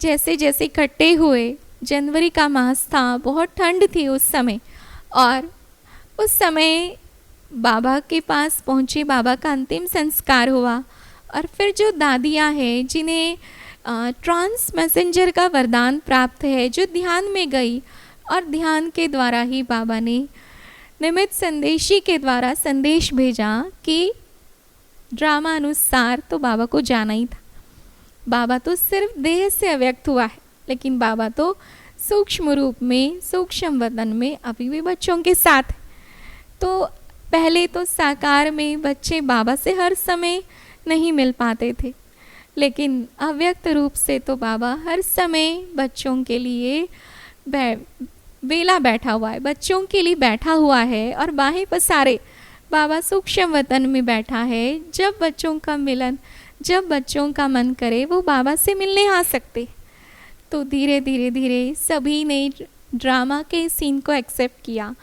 जैसे जैसे इकट्ठे हुए। जनवरी का मास था, बहुत ठंड थी उस समय, और उस समय बाबा के पास पहुँचे, बाबा का अंतिम संस्कार हुआ। और फिर जो दादियाँ हैं जिन्हें ट्रांस मैसेंजर का वरदान प्राप्त है, जो ध्यान में गई और ध्यान के द्वारा ही बाबा ने निमित्त संदेशी के द्वारा संदेश भेजा कि ड्रामा अनुसार तो बाबा को जाना ही था। बाबा तो सिर्फ देह से अव्यक्त हुआ है, लेकिन बाबा तो सूक्ष्म रूप में, सूक्ष्म वतन में अभी भी बच्चों के साथ। तो पहले तो साकार में बच्चे बाबा से हर समय नहीं मिल पाते थे, लेकिन अव्यक्त रूप से तो बाबा हर समय बच्चों के लिए वेला बैठा हुआ है, बच्चों के लिए बैठा हुआ है और बाहें पसारे बाबा सूक्ष्म वतन में बैठा है। जब बच्चों का मिलन, जब बच्चों का मन करे, वो बाबा से मिलने आ सकते। तो धीरे धीरे धीरे सभी ने ड्रामा के सीन को एक्सेप्ट किया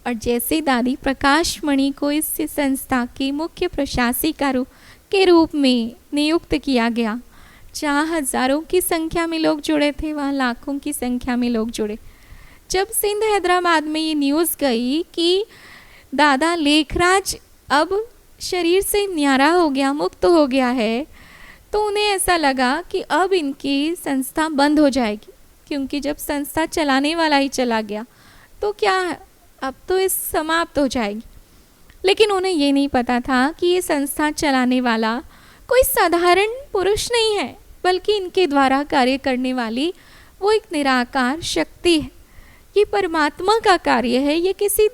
और जैसे दादी प्रकाश मणि को इस संस्था के मुख्य प्रशासिका के रूप में नियुक्त किया गया, जहाँ हज़ारों की संख्या में लोग जुड़े थे वहाँ लाखों की संख्या में लोग जुड़े। जब सिंध हैदराबाद में ये न्यूज़ गई कि दादा लेखराज अब शरीर से न्यारा हो गया, मुक्त हो गया है, तो उन्हें ऐसा लगा कि अब इनकी संस्था बंद हो जाएगी, क्योंकि जब संस्था चलाने वाला ही चला गया तो क्या है, अब तो इस समाप्त हो जाएगी। लेकिन उन्हें ये नहीं पता था कि ये संस्था चलाने वाला कोई साधारण पुरुष नहीं है, बल्कि इनके द्वारा कार्य करने वाली वो एक निराकार शक्ति है। ये परमात्मा का कार्य है, ये किसी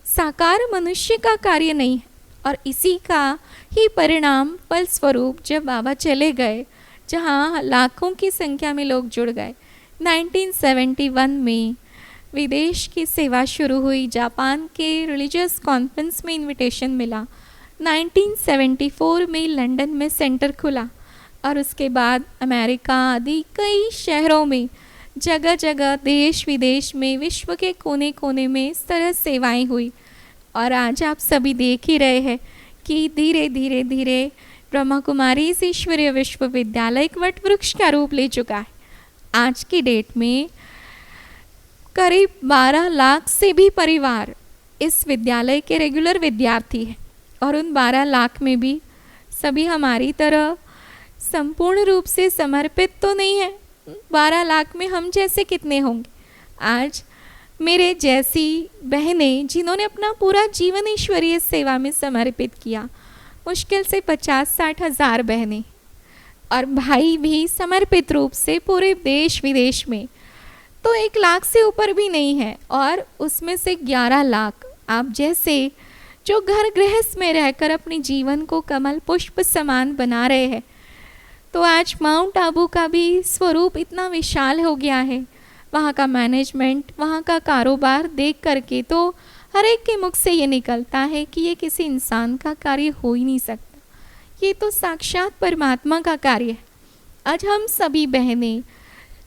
साकार मनुष्य का कार्य नहीं है। और इसी का ही परिणाम फलस्वरूप जब बाबा चले गए, जहाँ लाखों की संख्या में लोग जुड़ गए, 1971 में विदेश की सेवा शुरू हुई। जापान के रिलीजियस कॉन्फ्रेंस में इनविटेशन मिला। 1974 में लंदन में सेंटर खुला और उसके बाद अमेरिका आदि कई शहरों में जगह जगह देश विदेश में विश्व के कोने कोने में इस तरह सेवाएं हुई। और आज आप सभी देख ही रहे हैं कि धीरे धीरे धीरे ब्रह्मा कुमारी ईश्वरीय विश्वविद्यालय एक वट वृक्ष का रूप ले चुका है। आज की डेट में करीब 12 लाख से भी परिवार इस विद्यालय के रेगुलर विद्यार्थी हैं और उन 12 लाख में भी सभी हमारी तरह संपूर्ण रूप से समर्पित तो नहीं है। 12 लाख में हम जैसे कितने होंगे? आज मेरे जैसी बहनें जिन्होंने अपना पूरा जीवन ईश्वरीय सेवा में समर्पित किया, मुश्किल से 50-60 हज़ार बहनें, और भाई भी समर्पित रूप से पूरे देश विदेश में तो 1 लाख से ऊपर भी नहीं है। और उसमें से 11 लाख आप जैसे जो घर गृहस्थ में रहकर अपने जीवन को कमल पुष्प समान बना रहे हैं। तो आज माउंट आबू का भी स्वरूप इतना विशाल हो गया है, वहाँ का मैनेजमेंट, वहाँ का कारोबार देख करके तो हर एक के मुख से ये निकलता है कि ये किसी इंसान का कार्य हो ही नहीं सकता, ये तो साक्षात परमात्मा का कार्य है। आज हम सभी बहनें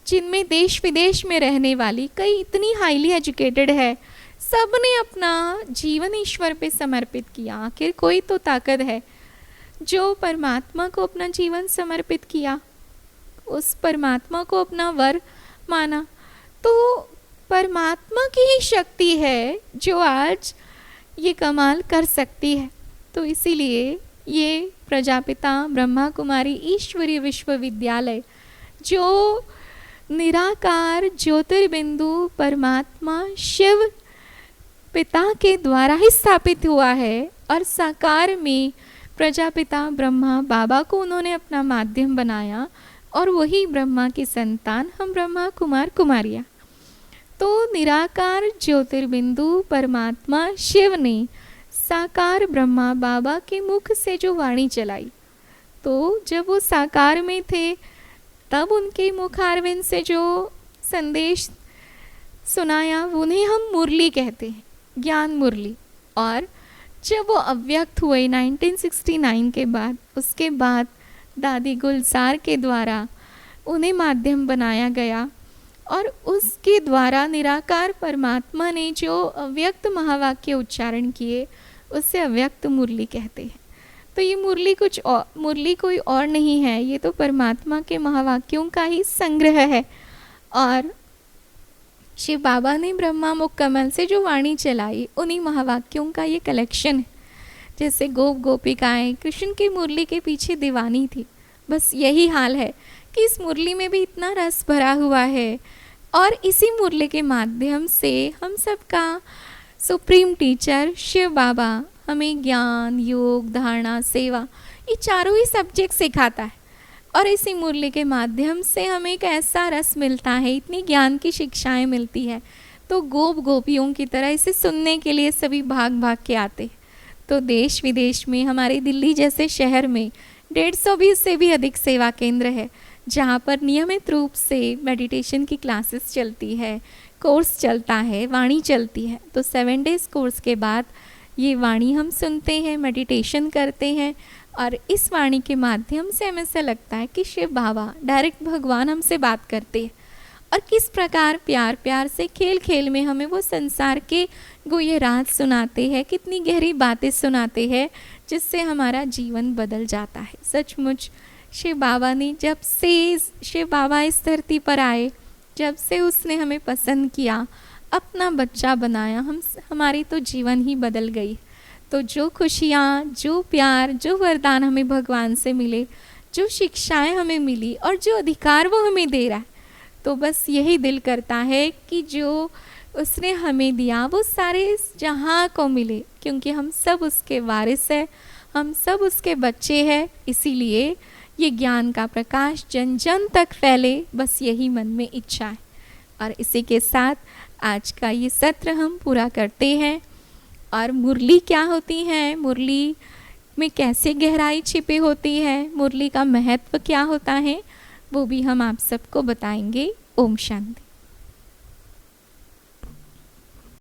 जिनमें देश विदेश में रहने वाली कई इतनी हाईली एजुकेटेड है, सब ने अपना जीवन ईश्वर पे समर्पित किया। आखिर कोई तो ताकत है जो परमात्मा को अपना जीवन समर्पित किया, उस परमात्मा को अपना वर माना। तो परमात्मा की ही शक्ति है जो आज ये कमाल कर सकती है। तो इसीलिए ये प्रजापिता ब्रह्मा कुमारी ईश्वरीय विश्वविद्यालय जो निराकार ज्योतिर्बिंदु परमात्मा शिव पिता के द्वारा ही स्थापित हुआ है, और साकार में प्रजापिता ब्रह्मा बाबा को उन्होंने अपना माध्यम बनाया, और वही ब्रह्मा की संतान हम ब्रह्मा कुमार कुमारियाँ। तो निराकार ज्योतिर्बिंदु परमात्मा शिव ने साकार ब्रह्मा बाबा के मुख से जो वाणी चलाई, तो जब वो साकार में थे तब उनके मुखारविंद से जो संदेश सुनाया उन्हें हम मुरली कहते हैं, ज्ञान मुरली। और जब वो अव्यक्त हुए 1969 के बाद, उसके बाद दादी गुलजार के द्वारा उन्हें माध्यम बनाया गया, और उसके द्वारा निराकार परमात्मा ने जो अव्यक्त महावाक्य उच्चारण किए उससे अव्यक्त मुरली कहते हैं। तो ये मुरली कोई और नहीं है, ये तो परमात्मा के महावाक्यों का ही संग्रह है। और शिव बाबा ने ब्रह्मा मुख कमल से जो वाणी चलाई उन्हीं महावाक्यों का ये कलेक्शन है। जैसे गोप गोपिकाएं कृष्ण की मुरली के पीछे दीवानी थी, बस यही हाल है कि इस मुरली में भी इतना रस भरा हुआ है, और इसी मुरली के माध्यम से हम सबका सुप्रीम टीचर शिव बाबा हमें ज्ञान, योग, धारणा, सेवा, ये चारों ही सब्जेक्ट सिखाता है। और इसी मुरली के माध्यम से हमें एक ऐसा रस मिलता है, इतनी ज्ञान की शिक्षाएं मिलती है, तो गोप गोपियों की तरह इसे सुनने के लिए सभी भाग भाग के आते हैं। तो देश विदेश में, हमारे दिल्ली जैसे शहर में 150 से भी अधिक सेवा केंद्र है, जहाँ पर नियमित रूप से मेडिटेशन की क्लासेस चलती है, कोर्स चलता है, वाणी चलती है। तो 7 डेज़ कोर्स के बाद ये वाणी हम सुनते हैं, मेडिटेशन करते हैं, और इस वाणी के माध्यम से हमें ऐसा लगता है कि शिव बाबा डायरेक्ट भगवान हमसे बात करते हैं। और किस प्रकार प्यार प्यार से, खेल खेल में हमें वो संसार के गोये राज सुनाते हैं, कितनी गहरी बातें सुनाते हैं जिससे हमारा जीवन बदल जाता है। सचमुच शिव बाबा ने जब से शिव बाबा इस धरती पर आए, जब से उसने हमें पसंद किया, अपना बच्चा बनाया, हमारी तो जीवन ही बदल गई। तो जो खुशियाँ, जो प्यार, जो वरदान हमें भगवान से मिले, जो शिक्षाएं हमें मिली और जो अधिकार वो हमें दे रहा है, तो बस यही दिल करता है कि जो उसने हमें दिया वो सारे इस जहाँ को मिले, क्योंकि हम सब उसके वारिस हैं, हम सब उसके बच्चे हैं। इसीलिए ये ज्ञान का प्रकाश जन जन तक फैले, बस यही मन में इच्छा है। और इसी के साथ आज का ये सत्र हम पूरा करते हैं। और मुरली क्या होती है, मुरली में कैसे गहराई छिपी होती है, मुरली का महत्व क्या होता है, वो भी हम आप सबको बताएंगे। ओम शांति।